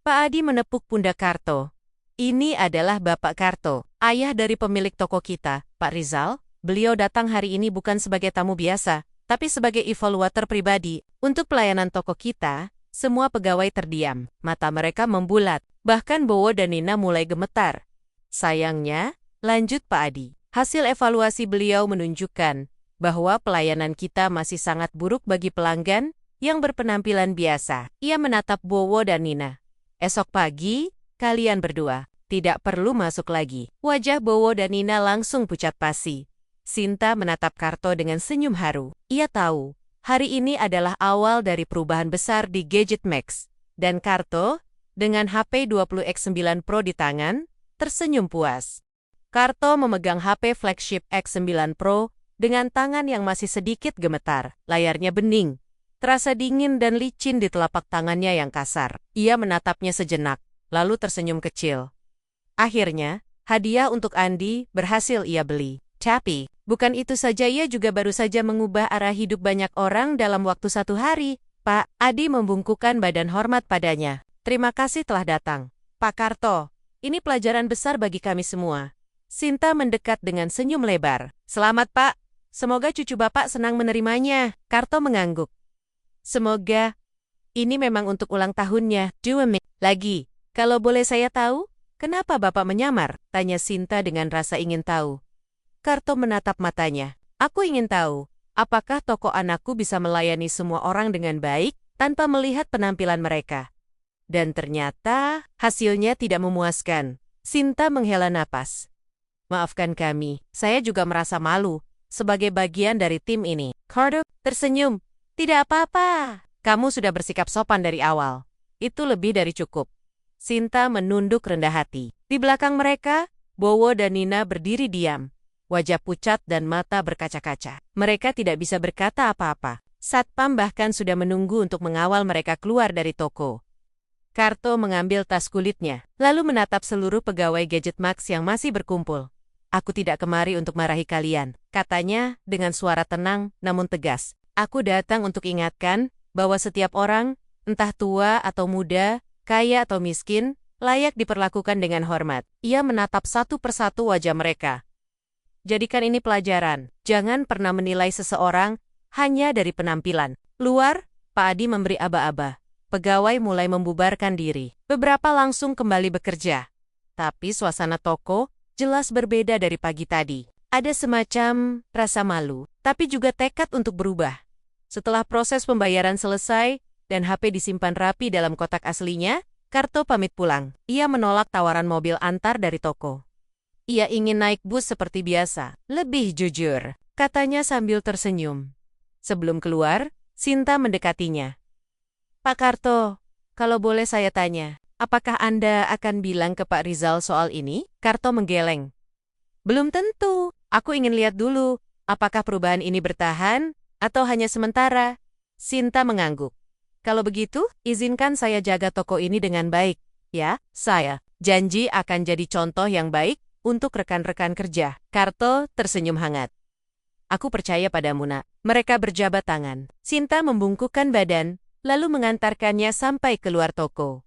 Pak Adi menepuk pundak Karto. Ini adalah Bapak Karto, ayah dari pemilik toko kita, Pak Rizal. Beliau datang hari ini bukan sebagai tamu biasa, tapi sebagai evaluator pribadi. Untuk pelayanan toko kita, semua pegawai terdiam. Mata mereka membulat. Bahkan Bowo dan Nina mulai gemetar. Sayangnya, lanjut Pak Adi, hasil evaluasi beliau menunjukkan bahwa pelayanan kita masih sangat buruk bagi pelanggan yang berpenampilan biasa. Ia menatap Bowo dan Nina. Esok pagi, kalian berdua tidak perlu masuk lagi. Wajah Bowo dan Nina langsung pucat pasi. Sinta menatap Karto dengan senyum haru. Ia tahu, hari ini adalah awal dari perubahan besar di Gadget Max. Dan Karto, dengan HP 20X9 Pro di tangan, tersenyum puas. Karto memegang HP flagship X9 Pro dengan tangan yang masih sedikit gemetar. Layarnya bening, terasa dingin dan licin di telapak tangannya yang kasar. Ia menatapnya sejenak, lalu tersenyum kecil. Akhirnya, hadiah untuk Andi berhasil ia beli. Tapi, bukan itu saja, ia juga baru saja mengubah arah hidup banyak orang dalam waktu 1 hari. Pak Adi membungkukkan badan hormat padanya. Terima kasih telah datang. Pak Karto, ini pelajaran besar bagi kami semua. Sinta mendekat dengan senyum lebar. Selamat Pak, semoga cucu Bapak senang menerimanya. Karto mengangguk. Semoga. Ini memang untuk ulang tahunnya. 2 menit lagi. Kalau boleh saya tahu, kenapa Bapak menyamar? Tanya Sinta dengan rasa ingin tahu. Karto menatap matanya. Aku ingin tahu, apakah toko anakku bisa melayani semua orang dengan baik tanpa melihat penampilan mereka? Dan ternyata, hasilnya tidak memuaskan. Sinta menghela napas. Maafkan kami, saya juga merasa malu sebagai bagian dari tim ini. Karto tersenyum. Tidak apa-apa. Kamu sudah bersikap sopan dari awal. Itu lebih dari cukup. Sinta menunduk rendah hati. Di belakang mereka, Bowo dan Nina berdiri diam. Wajah pucat dan mata berkaca-kaca. Mereka tidak bisa berkata apa-apa. Satpam bahkan sudah menunggu untuk mengawal mereka keluar dari toko. Karto mengambil tas kulitnya, lalu menatap seluruh pegawai Gadget Max yang masih berkumpul. Aku tidak kemari untuk marahi kalian, katanya dengan suara tenang namun tegas. Aku datang untuk ingatkan bahwa setiap orang, entah tua atau muda, kaya atau miskin, layak diperlakukan dengan hormat. Ia menatap satu persatu wajah mereka. Jadikan ini pelajaran. Jangan pernah menilai seseorang hanya dari penampilan. Luar, Pak Adi memberi aba-aba. pegawai mulai membubarkan diri. Beberapa langsung kembali bekerja. Tapi suasana toko jelas berbeda dari pagi tadi. Ada semacam rasa malu, tapi juga tekad untuk berubah. Setelah proses pembayaran selesai dan HP disimpan rapi dalam kotak aslinya, Karto pamit pulang. Ia menolak tawaran mobil antar dari toko. Ia ingin naik bus seperti biasa, lebih jujur, katanya sambil tersenyum. Sebelum keluar, Sinta mendekatinya. Pak Karto, kalau boleh saya tanya, apakah Anda akan bilang ke Pak Rizal soal ini? Karto menggeleng. Belum tentu, aku ingin lihat dulu, apakah perubahan ini bertahan atau hanya sementara? Sinta mengangguk. Kalau begitu, izinkan saya jaga toko ini dengan baik. Ya, saya janji akan jadi contoh yang baik untuk rekan-rekan kerja. Karto tersenyum hangat. Aku percaya padamu, Nak. Mereka berjabat tangan. Sinta membungkukkan badan, lalu mengantarkannya sampai keluar toko.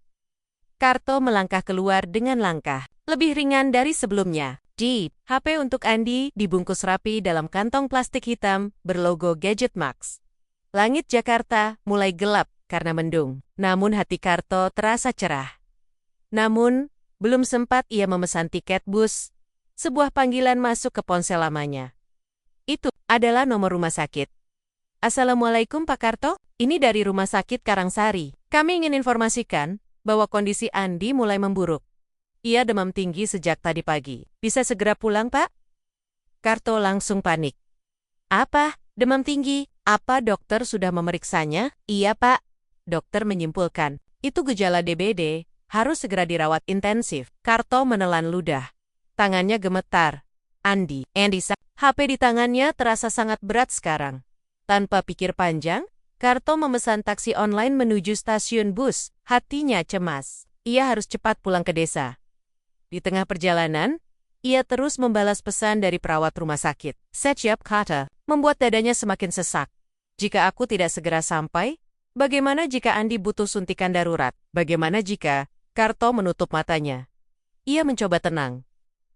Karto melangkah keluar dengan langkah lebih ringan dari sebelumnya. Jeep, HP untuk Andi dibungkus rapi dalam kantong plastik hitam berlogo Gadget Max. Langit Jakarta mulai gelap karena mendung, namun hati Karto terasa cerah. Namun, belum sempat ia memesan tiket bus, sebuah panggilan masuk ke ponsel lamanya. Itu adalah nomor rumah sakit. Assalamualaikum Pak Karto, ini dari Rumah Sakit Karangsari. Kami ingin informasikan bahwa kondisi Andi mulai memburuk. Ia demam tinggi sejak tadi pagi. Bisa segera pulang, Pak? Karto langsung panik. Apa? Demam tinggi? Apa dokter sudah memeriksanya? Iya, Pak. Dokter menyimpulkan, itu gejala DBD, harus segera dirawat intensif. Karto menelan ludah. Tangannya gemetar. Andi, HP di tangannya terasa sangat berat sekarang. Tanpa pikir panjang, Karto memesan taksi online menuju stasiun bus. Hatinya cemas. Ia harus cepat pulang ke desa. Di tengah perjalanan, ia terus membalas pesan dari perawat rumah sakit. Setiap kata membuat dadanya semakin sesak. Jika aku tidak segera sampai, bagaimana jika Andi butuh suntikan darurat? Bagaimana jika Karto menutup matanya? Ia mencoba tenang.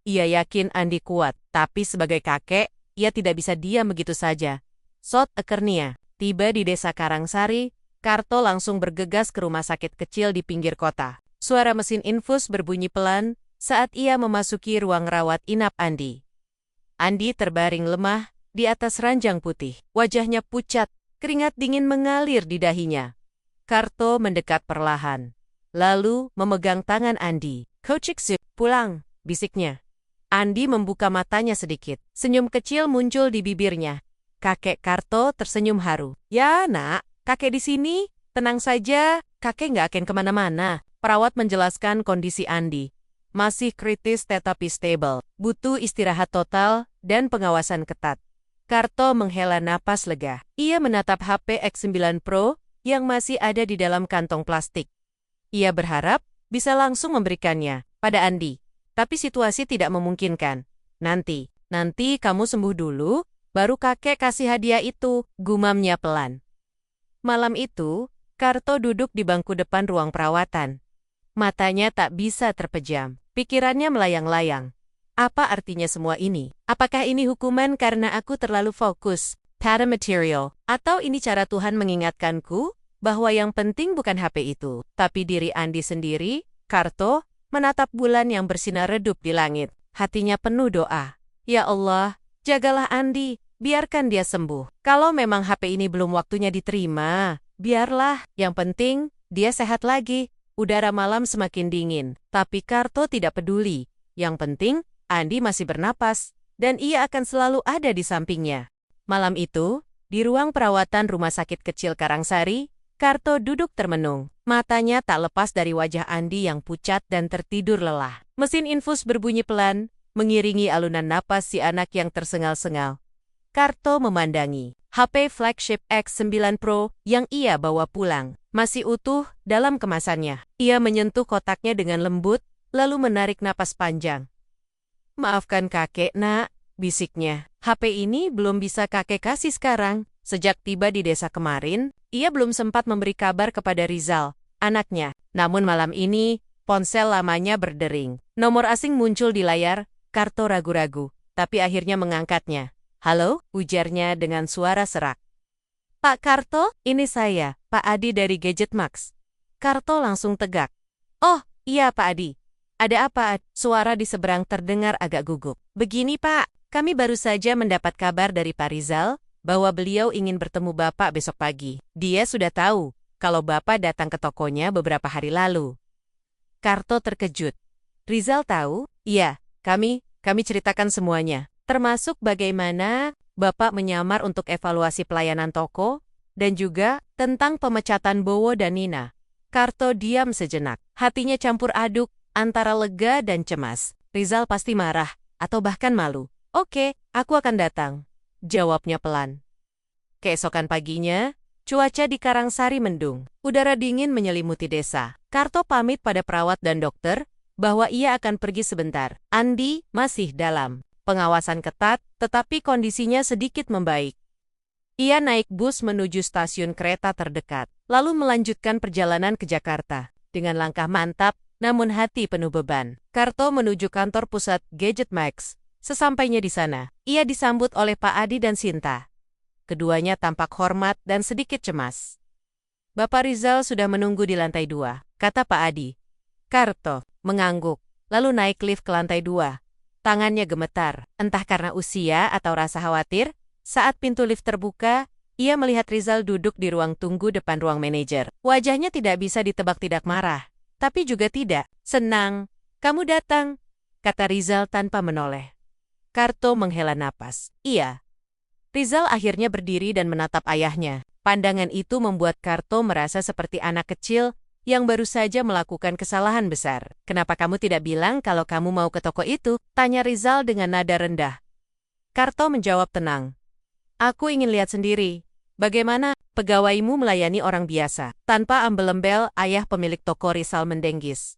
Ia yakin Andi kuat, tapi sebagai kakek, ia tidak bisa diam begitu saja. Sot Ekernia, tiba di desa Karangsari, Karto langsung bergegas ke rumah sakit kecil di pinggir kota. Suara mesin infus berbunyi pelan saat ia memasuki ruang rawat inap Andi. Andi terbaring lemah di atas ranjang putih. Wajahnya pucat, keringat dingin mengalir di dahinya. Karto mendekat perlahan, lalu memegang tangan Andi. Kochik pulang, bisiknya. Andi membuka matanya sedikit. Senyum kecil muncul di bibirnya. Kakek Karto tersenyum haru. Ya, Nak, kakek di sini. Tenang saja, kakek nggak akan kemana-mana. Perawat menjelaskan kondisi Andi. Masih kritis tetapi stable. Butuh istirahat total dan pengawasan ketat. Karto menghela napas lega. Ia menatap HP X9 Pro yang masih ada di dalam kantong plastik. Ia berharap bisa langsung memberikannya pada Andi. Tapi situasi tidak memungkinkan. Nanti kamu sembuh dulu, baru kakek kasih hadiah itu, gumamnya pelan. Malam itu, Karto duduk di bangku depan ruang perawatan. Matanya tak bisa terpejam, pikirannya melayang-layang. Apa artinya semua ini? Apakah ini hukuman karena aku terlalu fokus pada material? Atau ini cara Tuhan mengingatkanku bahwa yang penting bukan HP itu, tapi diri Andi sendiri? Karto menatap bulan yang bersinar redup di langit. Hatinya penuh doa. Ya Allah, jagalah Andi, biarkan dia sembuh. Kalau memang HP ini belum waktunya diterima, biarlah. Yang penting, dia sehat lagi. Udara malam semakin dingin, tapi Karto tidak peduli. Yang penting, Andi masih bernapas, dan ia akan selalu ada di sampingnya. Malam itu, di ruang perawatan rumah sakit kecil Karangsari, Karto duduk termenung. Matanya tak lepas dari wajah Andi yang pucat dan tertidur lelah. Mesin infus berbunyi pelan, mengiringi alunan napas si anak yang tersengal-sengal. Karto memandangi HP flagship X9 Pro yang ia bawa pulang. Masih utuh dalam kemasannya. Ia menyentuh kotaknya dengan lembut, lalu menarik napas panjang. Maafkan kakek, Nak, bisiknya. HP ini belum bisa kakek kasih sekarang. Sejak tiba di desa kemarin, ia belum sempat memberi kabar kepada Rizal, anaknya. Namun malam ini, ponsel lamanya berdering. Nomor asing muncul di layar. Karto ragu-ragu, tapi akhirnya mengangkatnya. Halo, ujarnya dengan suara serak. Pak Karto, ini saya, Pak Adi dari Gadget Max. Karto langsung tegak. Oh, iya Pak Adi. Ada apa? Suara di seberang terdengar agak gugup. Begini Pak, kami baru saja mendapat kabar dari Pak Rizal bahwa beliau ingin bertemu Bapak besok pagi. Dia sudah tahu kalau Bapak datang ke tokonya beberapa hari lalu. Karto terkejut. Rizal tahu? Iya, kami ceritakan semuanya. Termasuk bagaimana Bapak menyamar untuk evaluasi pelayanan toko, dan juga tentang pemecatan Bowo dan Nina. Karto diam sejenak. Hatinya campur aduk antara lega dan cemas. Rizal pasti marah, atau bahkan malu. Oke, aku akan datang, jawabnya pelan. Keesokan paginya, cuaca di Karangsari mendung. Udara dingin menyelimuti desa. Karto pamit pada perawat dan dokter bahwa ia akan pergi sebentar. Andi masih dalam pengawasan ketat, tetapi kondisinya sedikit membaik. Ia naik bus menuju stasiun kereta terdekat, lalu melanjutkan perjalanan ke Jakarta. Dengan langkah mantap, namun hati penuh beban. Karto menuju kantor pusat Gadget Max. Sesampainya di sana, ia disambut oleh Pak Adi dan Sinta. Keduanya tampak hormat dan sedikit cemas. Bapak Rizal sudah menunggu di lantai 2, kata Pak Adi. Karto mengangguk, lalu naik lift ke lantai 2. Tangannya gemetar, entah karena usia atau rasa khawatir. Saat pintu lift terbuka, ia melihat Rizal duduk di ruang tunggu depan ruang manajer. Wajahnya tidak bisa ditebak tidak marah, tapi juga tidak senang. Kamu datang, kata Rizal tanpa menoleh. Karto menghela napas. Iya. Rizal akhirnya berdiri dan menatap ayahnya. Pandangan itu membuat Karto merasa seperti anak kecil yang baru saja melakukan kesalahan besar. Kenapa kamu tidak bilang kalau kamu mau ke toko itu? Tanya Rizal dengan nada rendah. Karto menjawab tenang. Aku ingin lihat sendiri. Bagaimana pegawaimu melayani orang biasa? Tanpa ambel-embel, ayah pemilik toko Rizal mendenggis.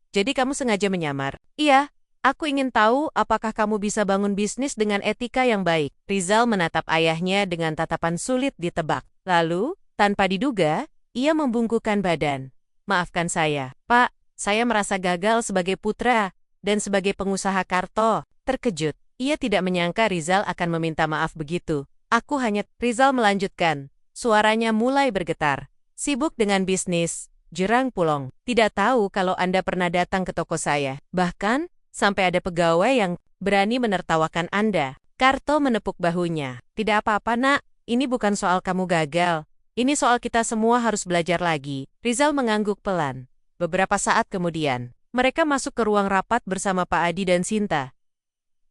Jadi kamu sengaja menyamar? Iya, aku ingin tahu apakah kamu bisa bangun bisnis dengan etika yang baik. Rizal menatap ayahnya dengan tatapan sulit ditebak. Lalu, tanpa diduga, ia membungkukkan badan. Maafkan saya, Pak, saya merasa gagal sebagai putra dan sebagai pengusaha. Karto terkejut. Ia tidak menyangka Rizal akan meminta maaf begitu. Aku hanya, Rizal melanjutkan. Suaranya mulai bergetar. Sibuk dengan bisnis, Jurang Pulong. Tidak tahu kalau Anda pernah datang ke toko saya. Bahkan, sampai ada pegawai yang berani menertawakan Anda. Karto menepuk bahunya. Tidak apa-apa nak, ini bukan soal kamu gagal. Ini soal kita semua harus belajar lagi. Rizal mengangguk pelan. Beberapa saat kemudian, mereka masuk ke ruang rapat bersama Pak Adi dan Sinta.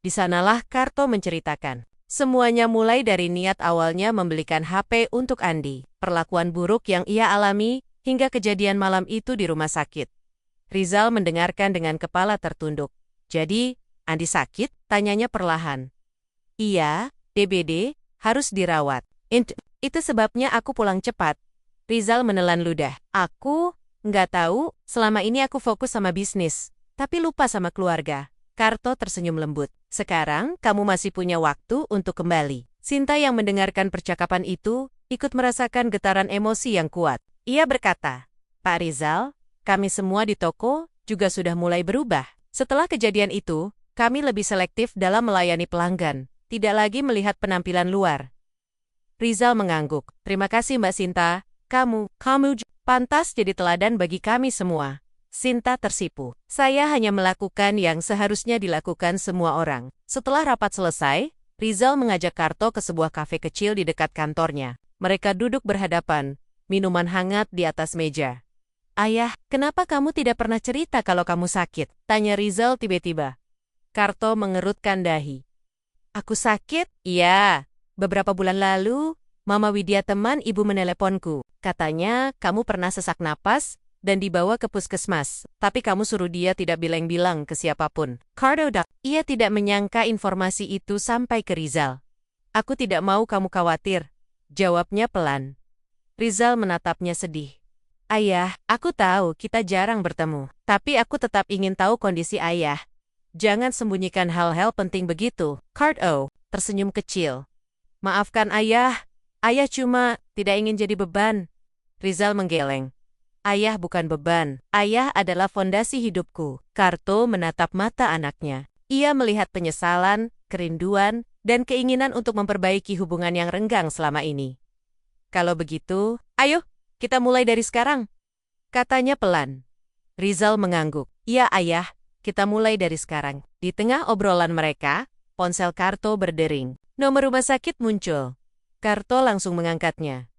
Di sanalah Karto menceritakan. Semuanya mulai dari niat awalnya membelikan HP untuk Andi, perlakuan buruk yang ia alami, hingga kejadian malam itu di rumah sakit. Rizal mendengarkan dengan kepala tertunduk. Jadi, Andi sakit? Tanyanya perlahan. Iya, DBD, harus dirawat. Itu sebabnya aku pulang cepat. Rizal menelan ludah. Aku nggak tahu, selama ini aku fokus sama bisnis, tapi lupa sama keluarga. Karto tersenyum lembut. Sekarang, kamu masih punya waktu untuk kembali. Sinta yang mendengarkan percakapan itu, ikut merasakan getaran emosi yang kuat. Ia berkata, Pak Rizal, kami semua di toko juga sudah mulai berubah. Setelah kejadian itu, kami lebih selektif dalam melayani pelanggan, tidak lagi melihat penampilan luar. Rizal mengangguk. Terima kasih Mbak Sinta, kamu pantas jadi teladan bagi kami semua. Sinta tersipu. Saya hanya melakukan yang seharusnya dilakukan semua orang. Setelah rapat selesai, Rizal mengajak Karto ke sebuah kafe kecil di dekat kantornya. Mereka duduk berhadapan, minuman hangat di atas meja. Ayah, kenapa kamu tidak pernah cerita kalau kamu sakit? Tanya Rizal tiba-tiba. Karto mengerutkan dahi. Aku sakit? Iya. Beberapa bulan lalu, Mama Widya teman ibu meneleponku. Katanya, kamu pernah sesak napas dan dibawa ke puskesmas, tapi kamu suruh dia tidak bilang-bilang ke siapapun. Ia tidak menyangka informasi itu sampai ke Rizal. Aku tidak mau kamu khawatir, jawabnya pelan. Rizal menatapnya sedih. Ayah, aku tahu kita jarang bertemu, tapi aku tetap ingin tahu kondisi ayah. Jangan sembunyikan hal-hal penting begitu. Karto tersenyum kecil. Maafkan ayah cuma tidak ingin jadi beban. Rizal menggeleng. Ayah bukan beban, ayah adalah fondasi hidupku. Karto menatap mata anaknya. Ia melihat penyesalan, kerinduan, dan keinginan untuk memperbaiki hubungan yang renggang selama ini. Kalau begitu, ayo, kita mulai dari sekarang. Katanya pelan. Rizal mengangguk. Iya ayah, kita mulai dari sekarang. Di tengah obrolan mereka, ponsel Karto berdering. Nomor rumah sakit muncul. Karto langsung mengangkatnya.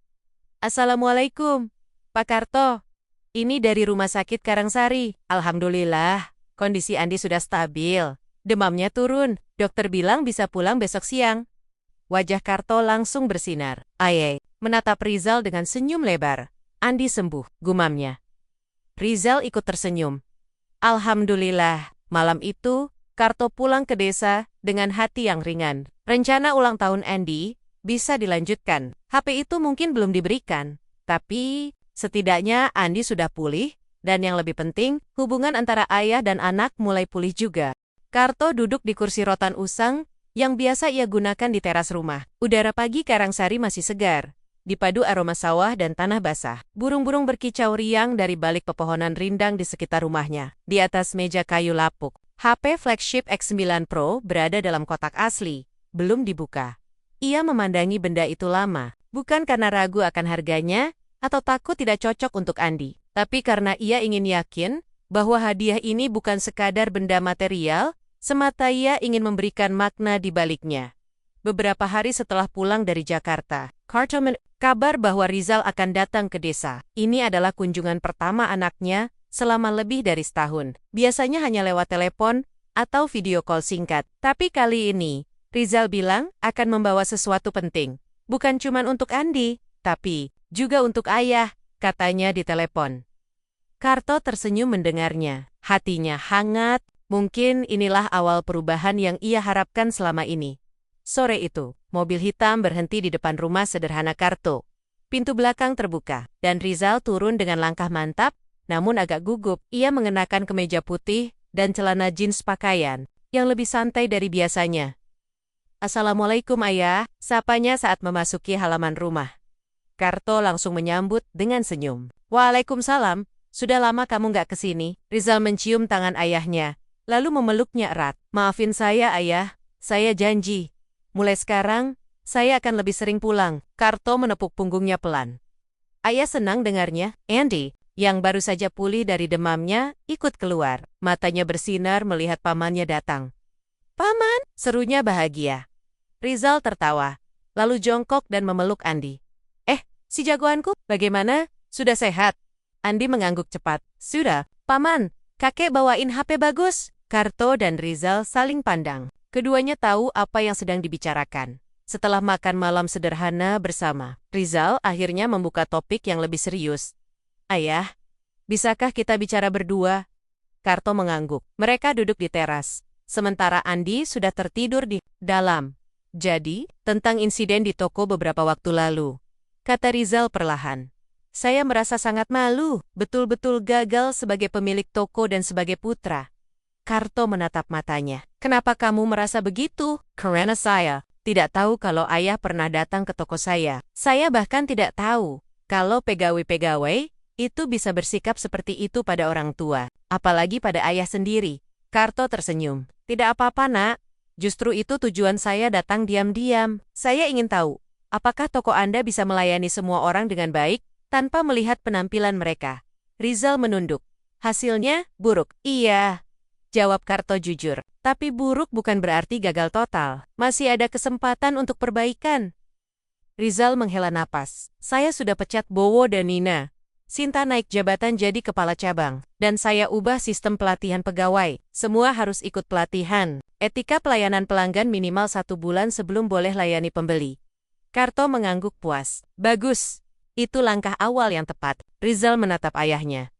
Assalamualaikum, Pak Karto. Ini dari Rumah Sakit Karangsari. Alhamdulillah, kondisi Andi sudah stabil. Demamnya turun, dokter bilang bisa pulang besok siang. Wajah Karto langsung bersinar. Aye, menatap Rizal dengan senyum lebar. Andi sembuh, gumamnya. Rizal ikut tersenyum. Alhamdulillah, malam itu, Karto pulang ke desa dengan hati yang ringan. Rencana ulang tahun Andi bisa dilanjutkan. HP itu mungkin belum diberikan, tapi setidaknya Andi sudah pulih, dan yang lebih penting, hubungan antara ayah dan anak mulai pulih juga. Karto duduk di kursi rotan usang yang biasa ia gunakan di teras rumah. Udara pagi Karangsari masih segar, dipadu aroma sawah dan tanah basah. Burung-burung berkicau riang dari balik pepohonan rindang di sekitar rumahnya. Di atas meja kayu lapuk, HP flagship X9 Pro berada dalam kotak asli, belum dibuka. Ia memandangi benda itu lama, bukan karena ragu akan harganya, atau takut tidak cocok untuk Andi, tapi karena ia ingin yakin bahwa hadiah ini bukan sekadar benda material, semata ia ingin memberikan makna di baliknya. Beberapa hari setelah pulang dari Jakarta, Karto kabar bahwa Rizal akan datang ke desa. Ini adalah kunjungan pertama anaknya selama lebih dari setahun. Biasanya hanya lewat telepon atau video call singkat. Tapi kali ini, Rizal bilang akan membawa sesuatu penting. Bukan cuma untuk Andi, tapi juga untuk ayah, katanya di telepon. Karto tersenyum mendengarnya. Hatinya hangat, mungkin inilah awal perubahan yang ia harapkan selama ini. Sore itu, mobil hitam berhenti di depan rumah sederhana Karto. Pintu belakang terbuka, dan Rizal turun dengan langkah mantap, namun agak gugup. Ia mengenakan kemeja putih dan celana jeans pakaian yang lebih santai dari biasanya. Assalamualaikum ayah, sapanya saat memasuki halaman rumah. Karto langsung menyambut dengan senyum. Waalaikumsalam, sudah lama kamu nggak kesini. Rizal mencium tangan ayahnya, lalu memeluknya erat. Maafin saya ayah, saya janji. Mulai sekarang, saya akan lebih sering pulang. Karto menepuk punggungnya pelan. Ayah senang dengarnya. Andy, yang baru saja pulih dari demamnya, ikut keluar. Matanya bersinar melihat pamannya datang. Paman, serunya bahagia. Rizal tertawa, lalu jongkok dan memeluk Andi. Si jagoanku, bagaimana? Sudah sehat? Andi mengangguk cepat. Sudah, Paman, kakek bawain HP bagus. Karto dan Rizal saling pandang. Keduanya tahu apa yang sedang dibicarakan. Setelah makan malam sederhana bersama, Rizal akhirnya membuka topik yang lebih serius. Ayah, bisakah kita bicara berdua? Karto mengangguk. Mereka duduk di teras, sementara Andi sudah tertidur di dalam. Jadi, tentang insiden di toko beberapa waktu lalu. Kata Rizal perlahan. Saya merasa sangat malu, betul-betul gagal sebagai pemilik toko dan sebagai putra. Karto menatap matanya. Kenapa kamu merasa begitu? Karena saya tidak tahu kalau ayah pernah datang ke toko saya. Saya bahkan tidak tahu kalau pegawai-pegawai itu bisa bersikap seperti itu pada orang tua, apalagi pada ayah sendiri. Karto tersenyum. Tidak apa-apa nak, justru itu tujuan saya datang diam-diam. Saya ingin tahu, apakah toko Anda bisa melayani semua orang dengan baik, tanpa melihat penampilan mereka? Rizal menunduk. Hasilnya, buruk. Iya, jawab Karto jujur. Tapi buruk bukan berarti gagal total. Masih ada kesempatan untuk perbaikan. Rizal menghela napas. Saya sudah pecat Bowo dan Nina. Sinta naik jabatan jadi kepala cabang. Dan saya ubah sistem pelatihan pegawai. Semua harus ikut pelatihan. Etika pelayanan pelanggan minimal 1 bulan sebelum boleh layani pembeli. Karto mengangguk puas. Bagus. Itu langkah awal yang tepat. Rizal menatap ayahnya.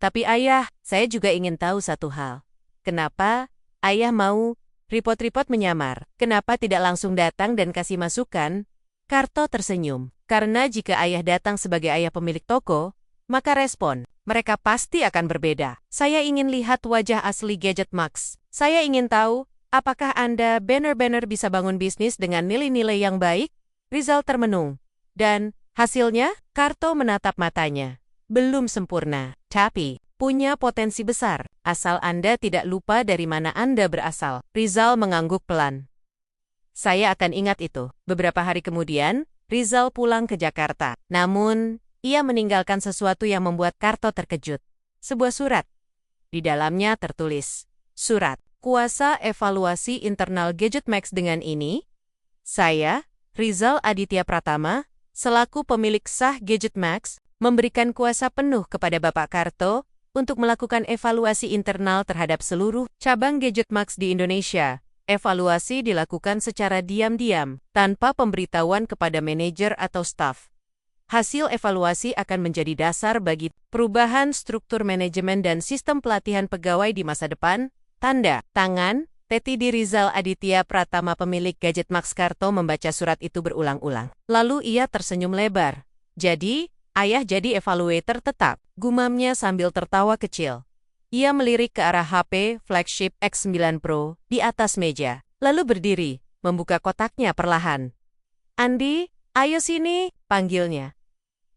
Tapi ayah, saya juga ingin tahu satu hal. Kenapa ayah mau repot-repot menyamar? Kenapa tidak langsung datang dan kasih masukan? Karto tersenyum. Karena jika ayah datang sebagai ayah pemilik toko, maka respon mereka pasti akan berbeda. Saya ingin lihat wajah asli Gadget Max. Saya ingin tahu, apakah Anda benar-benar bisa bangun bisnis dengan nilai-nilai yang baik? Rizal termenung. Dan hasilnya, Karto menatap matanya. Belum sempurna, tapi punya potensi besar. Asal Anda tidak lupa dari mana Anda berasal. Rizal mengangguk pelan. Saya akan ingat itu. Beberapa hari kemudian, Rizal pulang ke Jakarta. Namun, ia meninggalkan sesuatu yang membuat Karto terkejut. Sebuah surat. Di dalamnya tertulis, "Surat, kuasa evaluasi internal GadgetMax dengan ini. Saya, Rizal Aditya Pratama, selaku pemilik sah GadgetMax, memberikan kuasa penuh kepada Bapak Karto untuk melakukan evaluasi internal terhadap seluruh cabang GadgetMax di Indonesia. Evaluasi dilakukan secara diam-diam, tanpa pemberitahuan kepada manajer atau staf. Hasil evaluasi akan menjadi dasar bagi perubahan struktur manajemen dan sistem pelatihan pegawai di masa depan." Tanda tangan, Tetidi Rizal Aditya Pratama, pemilik GadgetMax. Karto membaca surat itu berulang-ulang. Lalu ia tersenyum lebar. "Jadi, ayah jadi evaluator tetap," gumamnya sambil tertawa kecil. Ia melirik ke arah HP flagship X9 Pro di atas meja, lalu berdiri, membuka kotaknya perlahan. "Andi, ayo sini," panggilnya.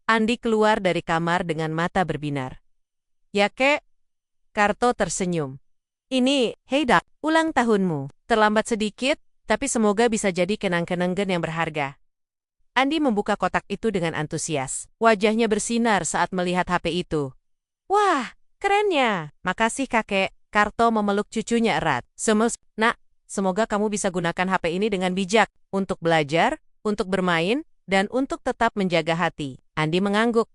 Andi keluar dari kamar dengan mata berbinar. "Ya, Kek." Karto tersenyum. "Ini, hei Dak, ulang tahunmu. Terlambat sedikit, tapi semoga bisa jadi kenang-kenangan yang berharga." Andi membuka kotak itu dengan antusias. Wajahnya bersinar saat melihat HP itu. "Wah, kerennya. Makasih kakek." Karto memeluk cucunya erat. Nak, semoga kamu bisa gunakan HP ini dengan bijak, untuk belajar, untuk bermain, dan untuk tetap menjaga hati." Andi mengangguk.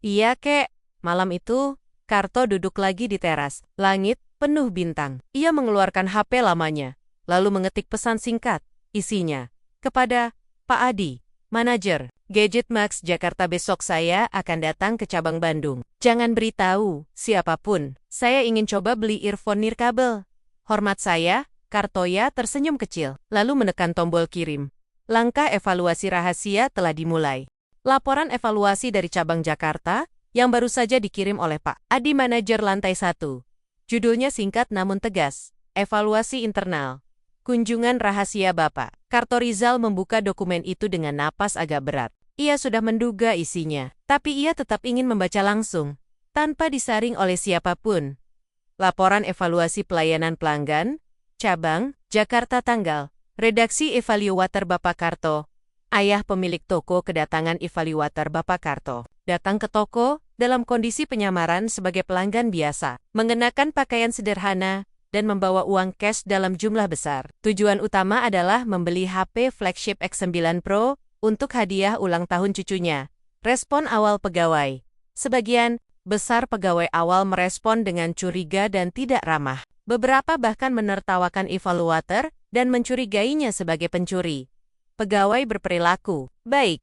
"Iya, Kek." Malam itu, Karto duduk lagi di teras. Langit penuh bintang. Ia mengeluarkan HP lamanya, lalu mengetik pesan singkat. Isinya, "Kepada Pak Adi, manajer GadgetMax Jakarta, besok saya akan datang ke cabang Bandung. Jangan beritahu siapapun. Saya ingin coba beli earphone nirkabel. Hormat saya, Kartoya." Tersenyum kecil, lalu menekan tombol kirim. Langkah evaluasi rahasia telah dimulai. Laporan evaluasi dari cabang Jakarta, yang baru saja dikirim oleh Pak Adi, manajer lantai 1. Judulnya singkat namun tegas, "Evaluasi Internal. Kunjungan rahasia Bapak." Karto Rizal membuka dokumen itu dengan napas agak berat. Ia sudah menduga isinya, tapi ia tetap ingin membaca langsung, tanpa disaring oleh siapapun. Laporan evaluasi pelayanan pelanggan, cabang, Jakarta, tanggal. Redaksi Evaluator Bapak Karto. Ayah pemilik toko kedatangan Evaluator Bapak Karto. Datang ke toko dalam kondisi penyamaran sebagai pelanggan biasa, mengenakan pakaian sederhana, dan membawa uang cash dalam jumlah besar. Tujuan utama adalah membeli HP flagship X9 Pro untuk hadiah ulang tahun cucunya. Respon awal pegawai. Sebagian besar pegawai awal merespon dengan curiga dan tidak ramah. Beberapa bahkan menertawakan evaluator dan mencurigainya sebagai pencuri. Pegawai berperilaku baik.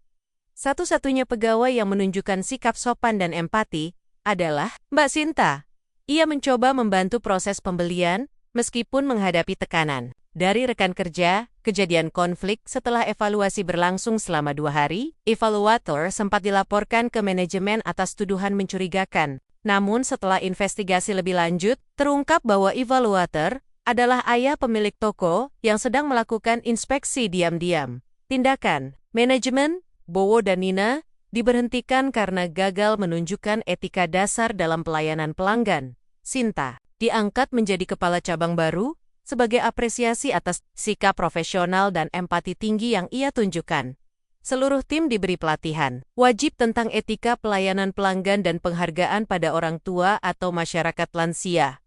Satu-satunya pegawai yang menunjukkan sikap sopan dan empati adalah Mbak Sinta. Ia mencoba membantu proses pembelian meskipun menghadapi tekanan dari rekan kerja. Kejadian konflik setelah evaluasi berlangsung selama 2 hari, evaluator sempat dilaporkan ke manajemen atas tuduhan mencurigakan. Namun setelah investigasi lebih lanjut, terungkap bahwa evaluator adalah ayah pemilik toko yang sedang melakukan inspeksi diam-diam. Tindakan manajemen, Bowo dan Nina, diberhentikan karena gagal menunjukkan etika dasar dalam pelayanan pelanggan. Sinta diangkat menjadi kepala cabang baru sebagai apresiasi atas sikap profesional dan empati tinggi yang ia tunjukkan. Seluruh tim diberi pelatihan wajib tentang etika pelayanan pelanggan dan penghargaan pada orang tua atau masyarakat lansia.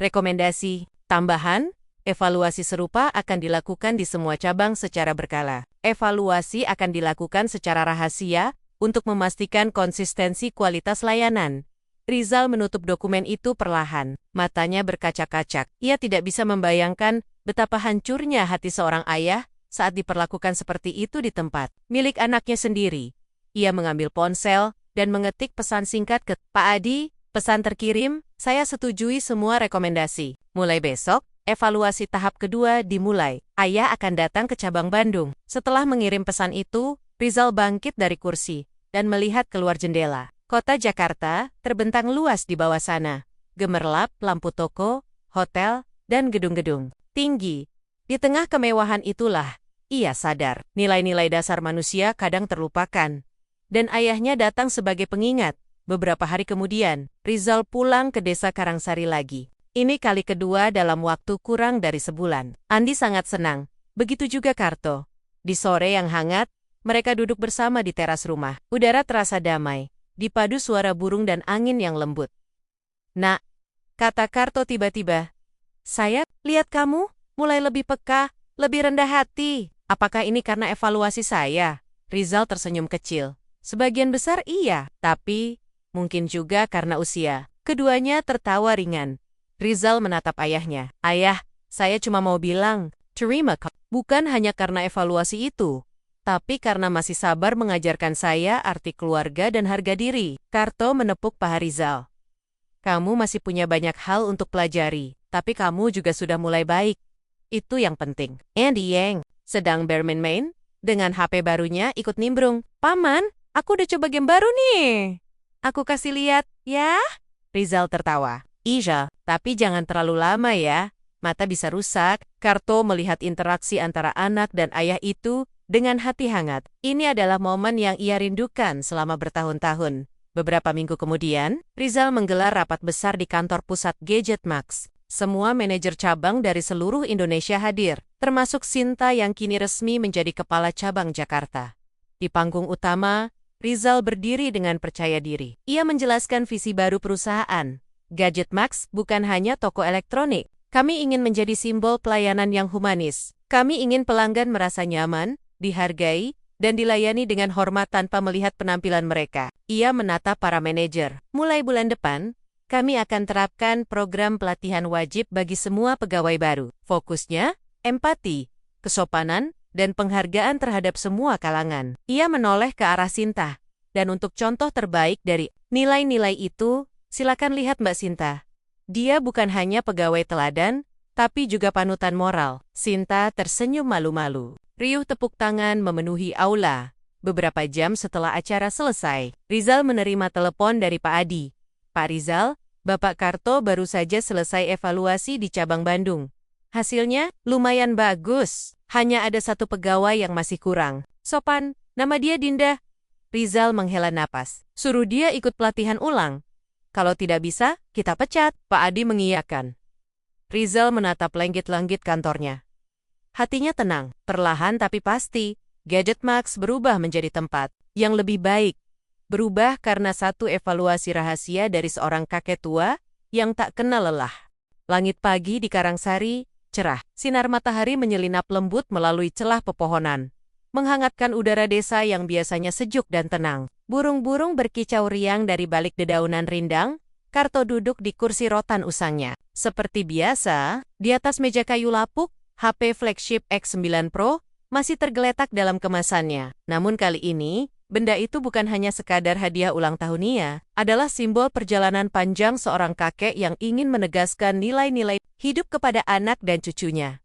Rekomendasi tambahan, evaluasi serupa akan dilakukan di semua cabang secara berkala. Evaluasi akan dilakukan secara rahasia untuk memastikan konsistensi kualitas layanan. Rizal menutup dokumen itu perlahan, matanya berkaca-kacak. Ia tidak bisa membayangkan betapa hancurnya hati seorang ayah saat diperlakukan seperti itu di tempat milik anaknya sendiri. Ia mengambil ponsel dan mengetik pesan singkat ke Pak Adi. Pesan terkirim, "Saya setujui semua rekomendasi. Mulai besok, evaluasi tahap kedua dimulai. Ayah akan datang ke cabang Bandung." Setelah mengirim pesan itu, Rizal bangkit dari kursi dan melihat keluar jendela. Kota Jakarta terbentang luas di bawah sana. Gemerlap lampu toko, hotel, dan gedung-gedung tinggi. Di tengah kemewahan itulah, ia sadar nilai-nilai dasar manusia kadang terlupakan. Dan ayahnya datang sebagai pengingat. Beberapa hari kemudian, Rizal pulang ke desa Karangsari lagi. Ini kali kedua dalam waktu kurang dari sebulan. Andi sangat senang. Begitu juga Karto. Di sore yang hangat, mereka duduk bersama di teras rumah. Udara terasa damai, dipadu suara burung dan angin yang lembut. "Nak," kata Karto tiba-tiba. "Saya lihat kamu mulai lebih peka, lebih rendah hati. Apakah ini karena evaluasi saya?" Rizal tersenyum kecil. "Sebagian besar iya, tapi mungkin juga karena usia." Keduanya tertawa ringan. Rizal menatap ayahnya. "Ayah, saya cuma mau bilang, terima kasih. Bukan hanya karena evaluasi itu, tapi karena masih sabar mengajarkan saya arti keluarga dan harga diri." Karto menepuk paha Rizal. "Kamu masih punya banyak hal untuk pelajari, tapi kamu juga sudah mulai baik. Itu yang penting." Andy Yang sedang bermain-main dengan HP barunya ikut nimbrung. "Paman, aku udah coba game baru nih. Aku kasih lihat, ya?" Rizal tertawa. "Iya, tapi jangan terlalu lama ya. Mata bisa rusak." Karto melihat interaksi antara anak dan ayah itu dengan hati hangat. Ini adalah momen yang ia rindukan selama bertahun-tahun. Beberapa minggu kemudian, Rizal menggelar rapat besar di kantor pusat Gadget Max. Semua manajer cabang dari seluruh Indonesia hadir, termasuk Sinta yang kini resmi menjadi kepala cabang Jakarta. Di panggung utama, Rizal berdiri dengan percaya diri. Ia menjelaskan visi baru perusahaan. Gadget Max bukan hanya toko elektronik. Kami ingin menjadi simbol pelayanan yang humanis. Kami ingin pelanggan merasa nyaman, dihargai, dan dilayani dengan hormat tanpa melihat penampilan mereka. Ia menatap para manajer. "Mulai bulan depan, kami akan terapkan program pelatihan wajib bagi semua pegawai baru. Fokusnya, empati, kesopanan, dan penghargaan terhadap semua kalangan." Ia menoleh ke arah Sinta. "Dan untuk contoh terbaik dari nilai-nilai itu, silakan lihat Mbak Sinta. Dia bukan hanya pegawai teladan, tapi juga panutan moral." Sinta tersenyum malu-malu. Riuh tepuk tangan memenuhi aula. Beberapa jam setelah acara selesai, Rizal menerima telepon dari Pak Adi. "Pak Rizal, Bapak Karto baru saja selesai evaluasi di cabang Bandung. Hasilnya lumayan bagus. Hanya ada satu pegawai yang masih kurang. Sopan, nama dia Dinda." Rizal menghela napas. "Suruh dia ikut pelatihan ulang. Kalau tidak bisa, kita pecat." Pak Adi mengiyakan. Rizal menatap langit-langit kantornya. Hatinya tenang, perlahan tapi pasti. Gadget Max berubah menjadi tempat yang lebih baik. Berubah karena satu evaluasi rahasia dari seorang kakek tua yang tak kenal lelah. Langit pagi di Karangsari cerah. Sinar matahari menyelinap lembut melalui celah pepohonan, menghangatkan udara desa yang biasanya sejuk dan tenang. Burung-burung berkicau riang dari balik dedaunan rindang. Karto duduk di kursi rotan usangnya. Seperti biasa, di atas meja kayu lapuk, HP flagship X9 Pro masih tergeletak dalam kemasannya. Namun kali ini, benda itu bukan hanya sekadar hadiah ulang tahun ia, adalah simbol perjalanan panjang seorang kakek yang ingin menegaskan nilai-nilai hidup kepada anak dan cucunya.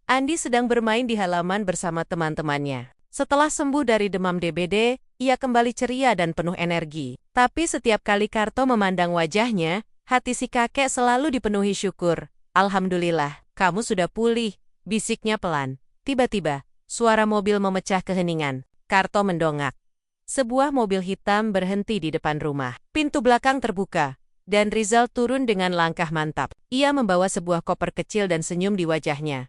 Andi sedang bermain di halaman bersama teman-temannya. Setelah sembuh dari demam DBD, ia kembali ceria dan penuh energi. Tapi setiap kali Karto memandang wajahnya, hati si kakek selalu dipenuhi syukur. "Alhamdulillah, kamu sudah pulih," bisiknya pelan. Tiba-tiba, suara mobil memecah keheningan. Karto mendongak. Sebuah mobil hitam berhenti di depan rumah. Pintu belakang terbuka, dan Rizal turun dengan langkah mantap. Ia membawa sebuah koper kecil dan senyum di wajahnya.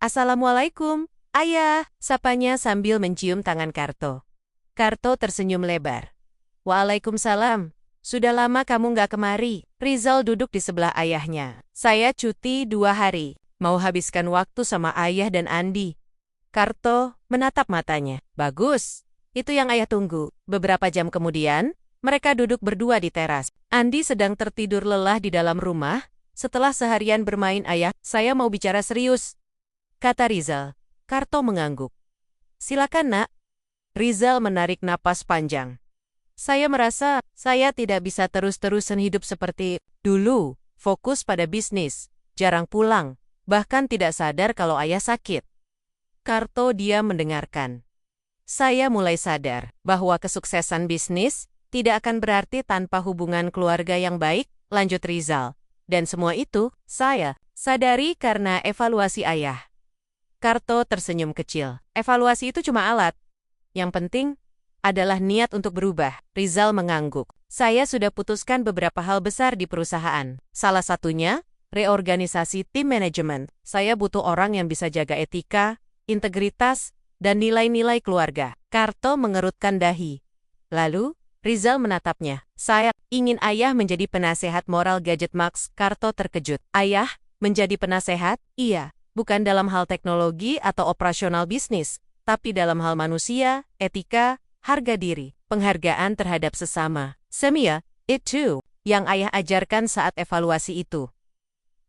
"Assalamualaikum, Ayah," sapanya sambil mencium tangan Karto. Karto tersenyum lebar. "Waalaikumsalam. Sudah lama kamu nggak kemari." Rizal duduk di sebelah ayahnya. "Saya cuti 2 hari. Mau habiskan waktu sama ayah dan Andi." Karto menatap matanya. "Bagus. Itu yang ayah tunggu." Beberapa jam kemudian, mereka duduk berdua di teras. Andi sedang tertidur lelah di dalam rumah. "Setelah seharian bermain ayah, saya mau bicara serius," kata Rizal. Karto mengangguk. "Silakan, Nak." Rizal menarik napas panjang. "Saya merasa saya tidak bisa terus-terusan hidup seperti dulu, fokus pada bisnis, jarang pulang, bahkan tidak sadar kalau ayah sakit." Karto diam mendengarkan. "Saya mulai sadar bahwa kesuksesan bisnis tidak akan berarti tanpa hubungan keluarga yang baik," lanjut Rizal. "Dan semua itu saya sadari karena evaluasi ayah." Karto tersenyum kecil. "Evaluasi itu cuma alat. Yang penting adalah niat untuk berubah." Rizal mengangguk. "Saya sudah putuskan beberapa hal besar di perusahaan. Salah satunya, reorganisasi tim manajemen. Saya butuh orang yang bisa jaga etika, integritas, dan nilai-nilai keluarga. Karto mengerutkan dahi. Lalu, Rizal menatapnya. Saya ingin ayah menjadi penasehat moral Gadget Max. Karto terkejut. Ayah, menjadi penasehat? Iya, bukan dalam hal teknologi atau operasional bisnis, tapi dalam hal manusia, etika, harga diri, penghargaan terhadap sesama. Semia, itu yang ayah ajarkan saat evaluasi itu.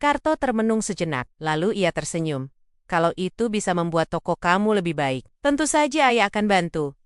Karto termenung sejenak, lalu ia tersenyum. Kalau itu bisa membuat toko kamu lebih baik, tentu saja ayah akan bantu.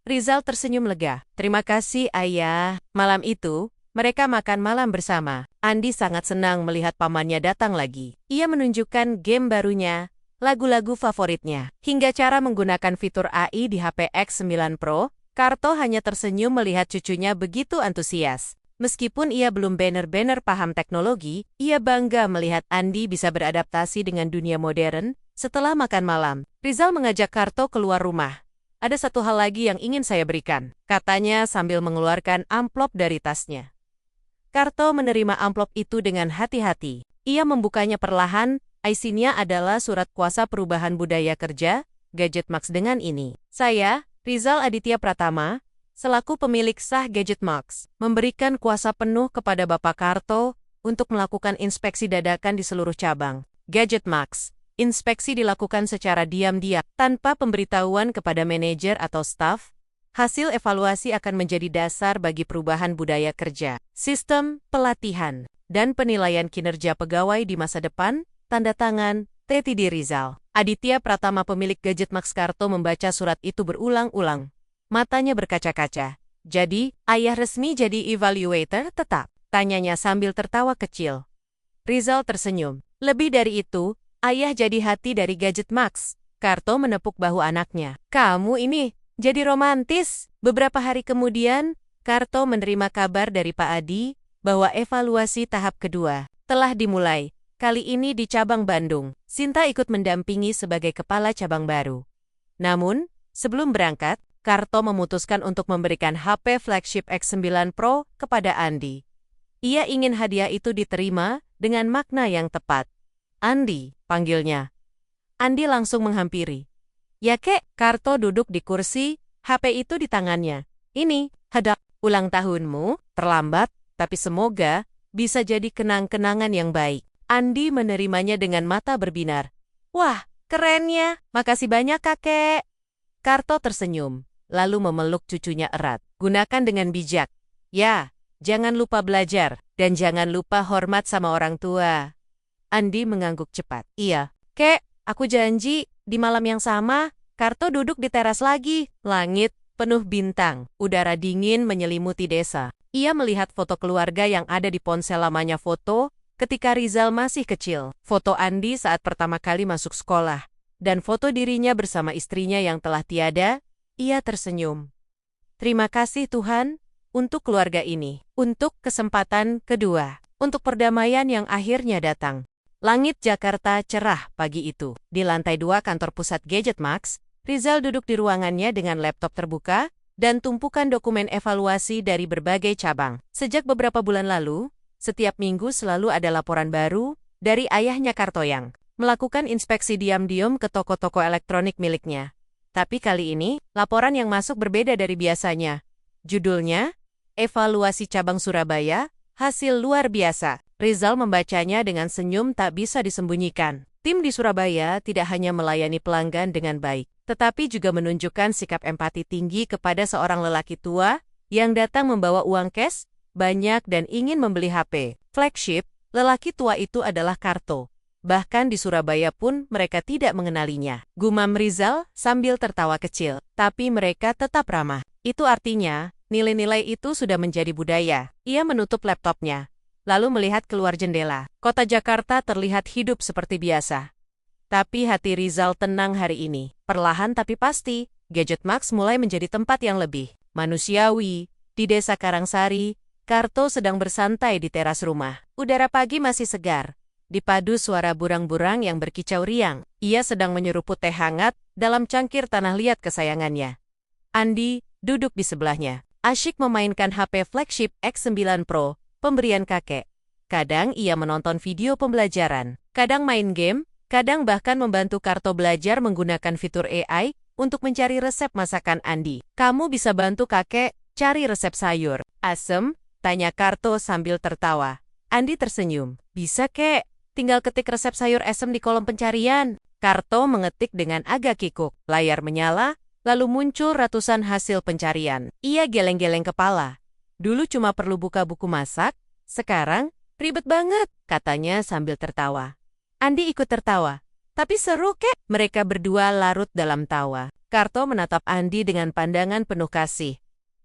Rizal tersenyum lega. Terima kasih, ayah. Malam itu, mereka makan malam bersama. Andi sangat senang melihat pamannya datang lagi. Ia menunjukkan game barunya, lagu-lagu favoritnya, hingga cara menggunakan fitur AI di HP X9 Pro. Karto hanya tersenyum melihat cucunya begitu antusias. Meskipun ia belum benar-benar paham teknologi, ia bangga melihat Andi bisa beradaptasi dengan dunia modern. Setelah makan malam, Rizal mengajak Karto keluar rumah. Ada satu hal lagi yang ingin saya berikan, katanya sambil mengeluarkan amplop dari tasnya. Karto menerima amplop itu dengan hati-hati. Ia membukanya perlahan. Isinya adalah surat kuasa perubahan budaya kerja, Gadget Max dengan ini. Saya, Rizal Aditya Pratama, selaku pemilik sah Gadget Max, memberikan kuasa penuh kepada Bapak Karto untuk melakukan inspeksi dadakan di seluruh cabang. Gadget Max. Inspeksi dilakukan secara diam-diam, tanpa pemberitahuan kepada manajer atau staf. Hasil evaluasi akan menjadi dasar bagi perubahan budaya kerja, sistem, pelatihan, dan penilaian kinerja pegawai di masa depan. Tanda tangan, TTD Rizal. Aditya Pratama pemilik Gadget Max. Karto membaca surat itu berulang-ulang. Matanya berkaca-kaca. Jadi, ayah resmi jadi evaluator tetap? Tanyanya sambil tertawa kecil. Rizal tersenyum. Lebih dari itu, ayah jadi hati dari Gadget Max. Karto menepuk bahu anaknya. Kamu ini jadi romantis. Beberapa hari kemudian, Karto menerima kabar dari Pak Adi bahwa evaluasi tahap kedua telah dimulai. Kali ini di cabang Bandung. Sinta ikut mendampingi sebagai kepala cabang baru. Namun, sebelum berangkat, Karto memutuskan untuk memberikan HP flagship X9 Pro kepada Andi. Ia ingin hadiah itu diterima dengan makna yang tepat. Andi, panggilnya. Andi langsung menghampiri. Ya kek, Karto duduk di kursi, HP itu di tangannya. Ini, hadiah ulang tahunmu, terlambat, tapi semoga bisa jadi kenang-kenangan yang baik. Andi menerimanya dengan mata berbinar. Wah, kerennya, makasih banyak kakek. Karto tersenyum, lalu memeluk cucunya erat. Gunakan dengan bijak. Ya, jangan lupa belajar, dan jangan lupa hormat sama orang tua. Andi mengangguk cepat. Iya, kek, aku janji, di malam yang sama, Karto duduk di teras lagi. Langit penuh bintang, udara dingin menyelimuti desa. Ia melihat foto keluarga yang ada di ponsel lamanya foto, ketika Rizal masih kecil. Foto Andi saat pertama kali masuk sekolah. Dan foto dirinya bersama istrinya yang telah tiada. Ia tersenyum. Terima kasih Tuhan, untuk keluarga ini. Untuk kesempatan kedua. Untuk perdamaian yang akhirnya datang. Langit Jakarta cerah pagi itu. Di lantai 2 kantor pusat Gadget Max, Rizal duduk di ruangannya dengan laptop terbuka dan tumpukan dokumen evaluasi dari berbagai cabang. Sejak beberapa bulan lalu, setiap minggu selalu ada laporan baru dari ayahnya Karto yang melakukan inspeksi diam-diam ke toko-toko elektronik miliknya. Tapi kali ini, laporan yang masuk berbeda dari biasanya. Judulnya, Evaluasi Cabang Surabaya, Hasil Luar Biasa. Rizal membacanya dengan senyum tak bisa disembunyikan. Tim di Surabaya tidak hanya melayani pelanggan dengan baik, tetapi juga menunjukkan sikap empati tinggi kepada seorang lelaki tua yang datang membawa uang cash banyak dan ingin membeli HP flagship. Lelaki tua itu adalah Karto. Bahkan di Surabaya pun mereka tidak mengenalinya. Gumam Rizal sambil tertawa kecil. Tapi mereka tetap ramah. Itu artinya, nilai-nilai itu sudah menjadi budaya. Ia menutup laptopnya, lalu melihat keluar jendela. Kota Jakarta terlihat hidup seperti biasa. Tapi hati Rizal tenang hari ini. Perlahan tapi pasti, Gadget Max mulai menjadi tempat yang lebih manusiawi. Di Desa Karangsari, Karto sedang bersantai di teras rumah. Udara pagi masih segar. Dipadu suara burang-burang yang berkicau riang. Ia sedang menyeruput teh hangat dalam cangkir tanah liat kesayangannya. Andi duduk di sebelahnya. Asyik memainkan HP flagship X9 Pro, pemberian kakek. Kadang ia menonton video pembelajaran. Kadang main game. Kadang bahkan membantu Karto belajar menggunakan fitur AI untuk mencari resep masakan Andi. Kamu bisa bantu kakek cari resep sayur asem? Tanya Karto sambil tertawa. Andi tersenyum. Bisa kek, tinggal ketik resep sayur asem di kolom pencarian. Karto mengetik dengan agak kikuk. Layar menyala, lalu muncul ratusan hasil pencarian. Ia geleng-geleng kepala. Dulu cuma perlu buka buku masak, sekarang ribet banget, katanya sambil tertawa. Andi ikut tertawa. Tapi seru kek, mereka berdua larut dalam tawa. Karto menatap Andi dengan pandangan penuh kasih.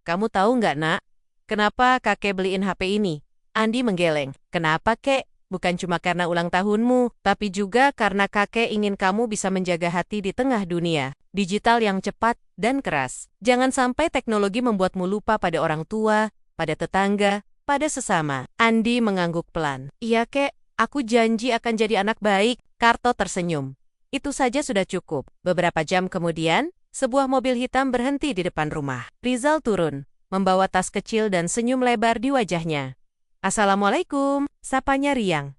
Kamu tahu nggak, nak? Kenapa kakek beliin HP ini? Andi menggeleng. Kenapa, kek? Bukan cuma karena ulang tahunmu, tapi juga karena kakek ingin kamu bisa menjaga hati di tengah dunia digital yang cepat dan keras. Jangan sampai teknologi membuatmu lupa pada orang tua, pada tetangga, pada sesama. Andi mengangguk pelan. Iya, kek. Aku janji akan jadi anak baik. Karto tersenyum. Itu saja sudah cukup. Beberapa jam kemudian, sebuah mobil hitam berhenti di depan rumah. Rizal turun, membawa tas kecil dan senyum lebar di wajahnya. Assalamualaikum, sapanya riang.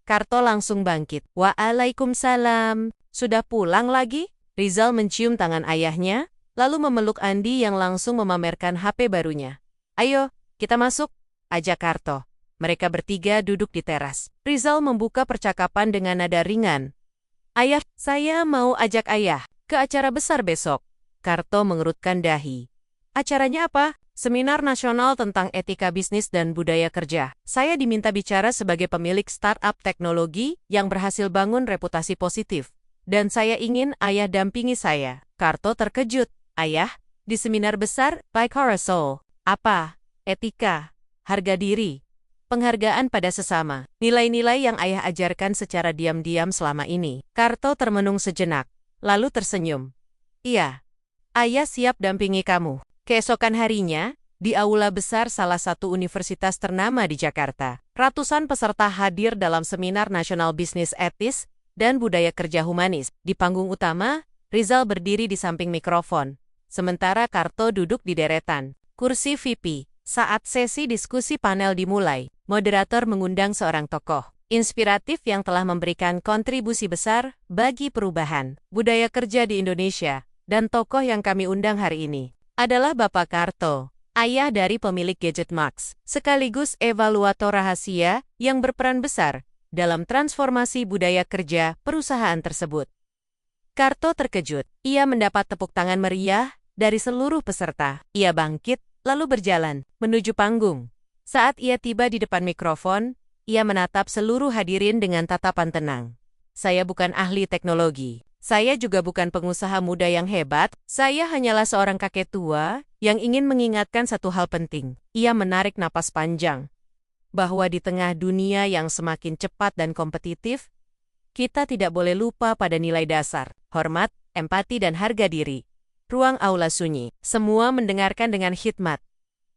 Karto langsung bangkit. Waalaikumsalam. Sudah pulang lagi? Rizal mencium tangan ayahnya, lalu memeluk Andi yang langsung memamerkan HP barunya. Ayo, kita masuk, ajak Karto. Mereka bertiga duduk di teras. Rizal membuka percakapan dengan nada ringan. Ayah, saya mau ajak ayah ke acara besar besok. Karto mengerutkan dahi. Acaranya apa? Seminar nasional tentang etika bisnis dan budaya kerja. Saya diminta bicara sebagai pemilik startup teknologi yang berhasil bangun reputasi positif. Dan saya ingin ayah dampingi saya. Karto terkejut. Ayah, di seminar besar, like Soul. Apa? Etika, harga diri, penghargaan pada sesama. Nilai-nilai yang ayah ajarkan secara diam-diam selama ini. Karto termenung sejenak, lalu tersenyum. Iya, ayah siap dampingi kamu. Keesokan harinya, di aula besar salah satu universitas ternama di Jakarta, ratusan peserta hadir dalam seminar nasional bisnis etis dan budaya kerja humanis. Di panggung utama, Rizal berdiri di samping mikrofon, sementara Karto duduk di deretan kursi VIP. Saat sesi diskusi panel dimulai, moderator mengundang seorang tokoh inspiratif yang telah memberikan kontribusi besar bagi perubahan budaya kerja di Indonesia, dan tokoh yang kami undang hari ini adalah Bapak Karto, ayah dari pemilik Gadget Max, sekaligus evaluator rahasia yang berperan besar dalam transformasi budaya kerja perusahaan tersebut. Karto terkejut. Ia mendapat tepuk tangan meriah dari seluruh peserta. Ia bangkit, lalu berjalan menuju panggung. Saat ia tiba di depan mikrofon, ia menatap seluruh hadirin dengan tatapan tenang. Saya bukan ahli teknologi. Saya juga bukan pengusaha muda yang hebat. Saya hanyalah seorang kakek tua yang ingin mengingatkan satu hal penting. Ia menarik napas panjang. Bahwa di tengah dunia yang semakin cepat dan kompetitif, kita tidak boleh lupa pada nilai dasar, hormat, empati, dan harga diri. Ruang aula sunyi. Semua mendengarkan dengan khidmat.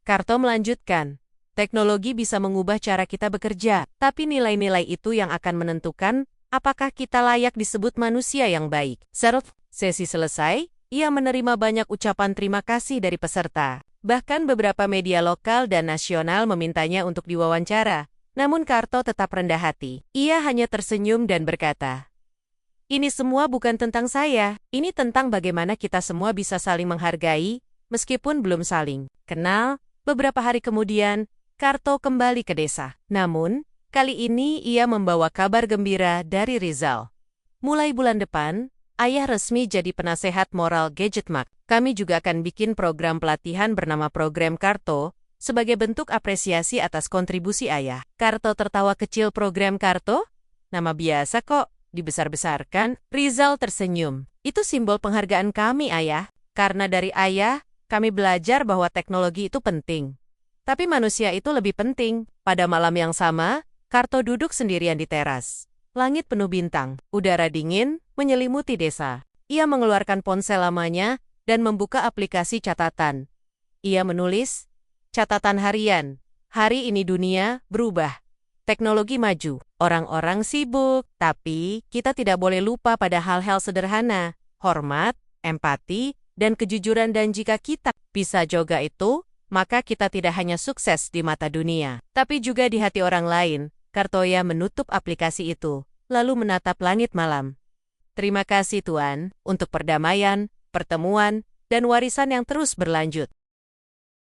Karto melanjutkan, teknologi bisa mengubah cara kita bekerja, tapi nilai-nilai itu yang akan menentukan apakah kita layak disebut manusia yang baik. Sesi selesai, ia menerima banyak ucapan terima kasih dari peserta. Bahkan beberapa media lokal dan nasional memintanya untuk diwawancara. Namun Karto tetap rendah hati. Ia hanya tersenyum dan berkata, ini semua bukan tentang saya, ini tentang bagaimana kita semua bisa saling menghargai, meskipun belum saling kenal. Beberapa hari kemudian, Karto kembali ke desa. Namun, kali ini ia membawa kabar gembira dari Rizal. Mulai bulan depan, ayah resmi jadi penasehat moral Gadget Max. Kami juga akan bikin program pelatihan bernama Program Karto, sebagai bentuk apresiasi atas kontribusi ayah. Karto tertawa kecil. Program Karto? Nama biasa kok. Dibesar-besarkan. Rizal tersenyum. Itu simbol penghargaan kami, ayah. Karena dari ayah, kami belajar bahwa teknologi itu penting. Tapi manusia itu lebih penting. Pada malam yang sama, Karto duduk sendirian di teras. Langit penuh bintang. Udara dingin menyelimuti desa. Ia mengeluarkan ponsel lamanya dan membuka aplikasi catatan. Ia menulis, catatan harian. Hari ini dunia berubah. Teknologi maju, orang-orang sibuk, tapi kita tidak boleh lupa pada hal-hal sederhana, hormat, empati, dan kejujuran. Dan jika kita bisa jaga itu, maka kita tidak hanya sukses di mata dunia, tapi juga di hati orang lain. Kartoya menutup aplikasi itu, lalu menatap langit malam. Terima kasih Tuhan, untuk perdamaian, pertemuan, dan warisan yang terus berlanjut.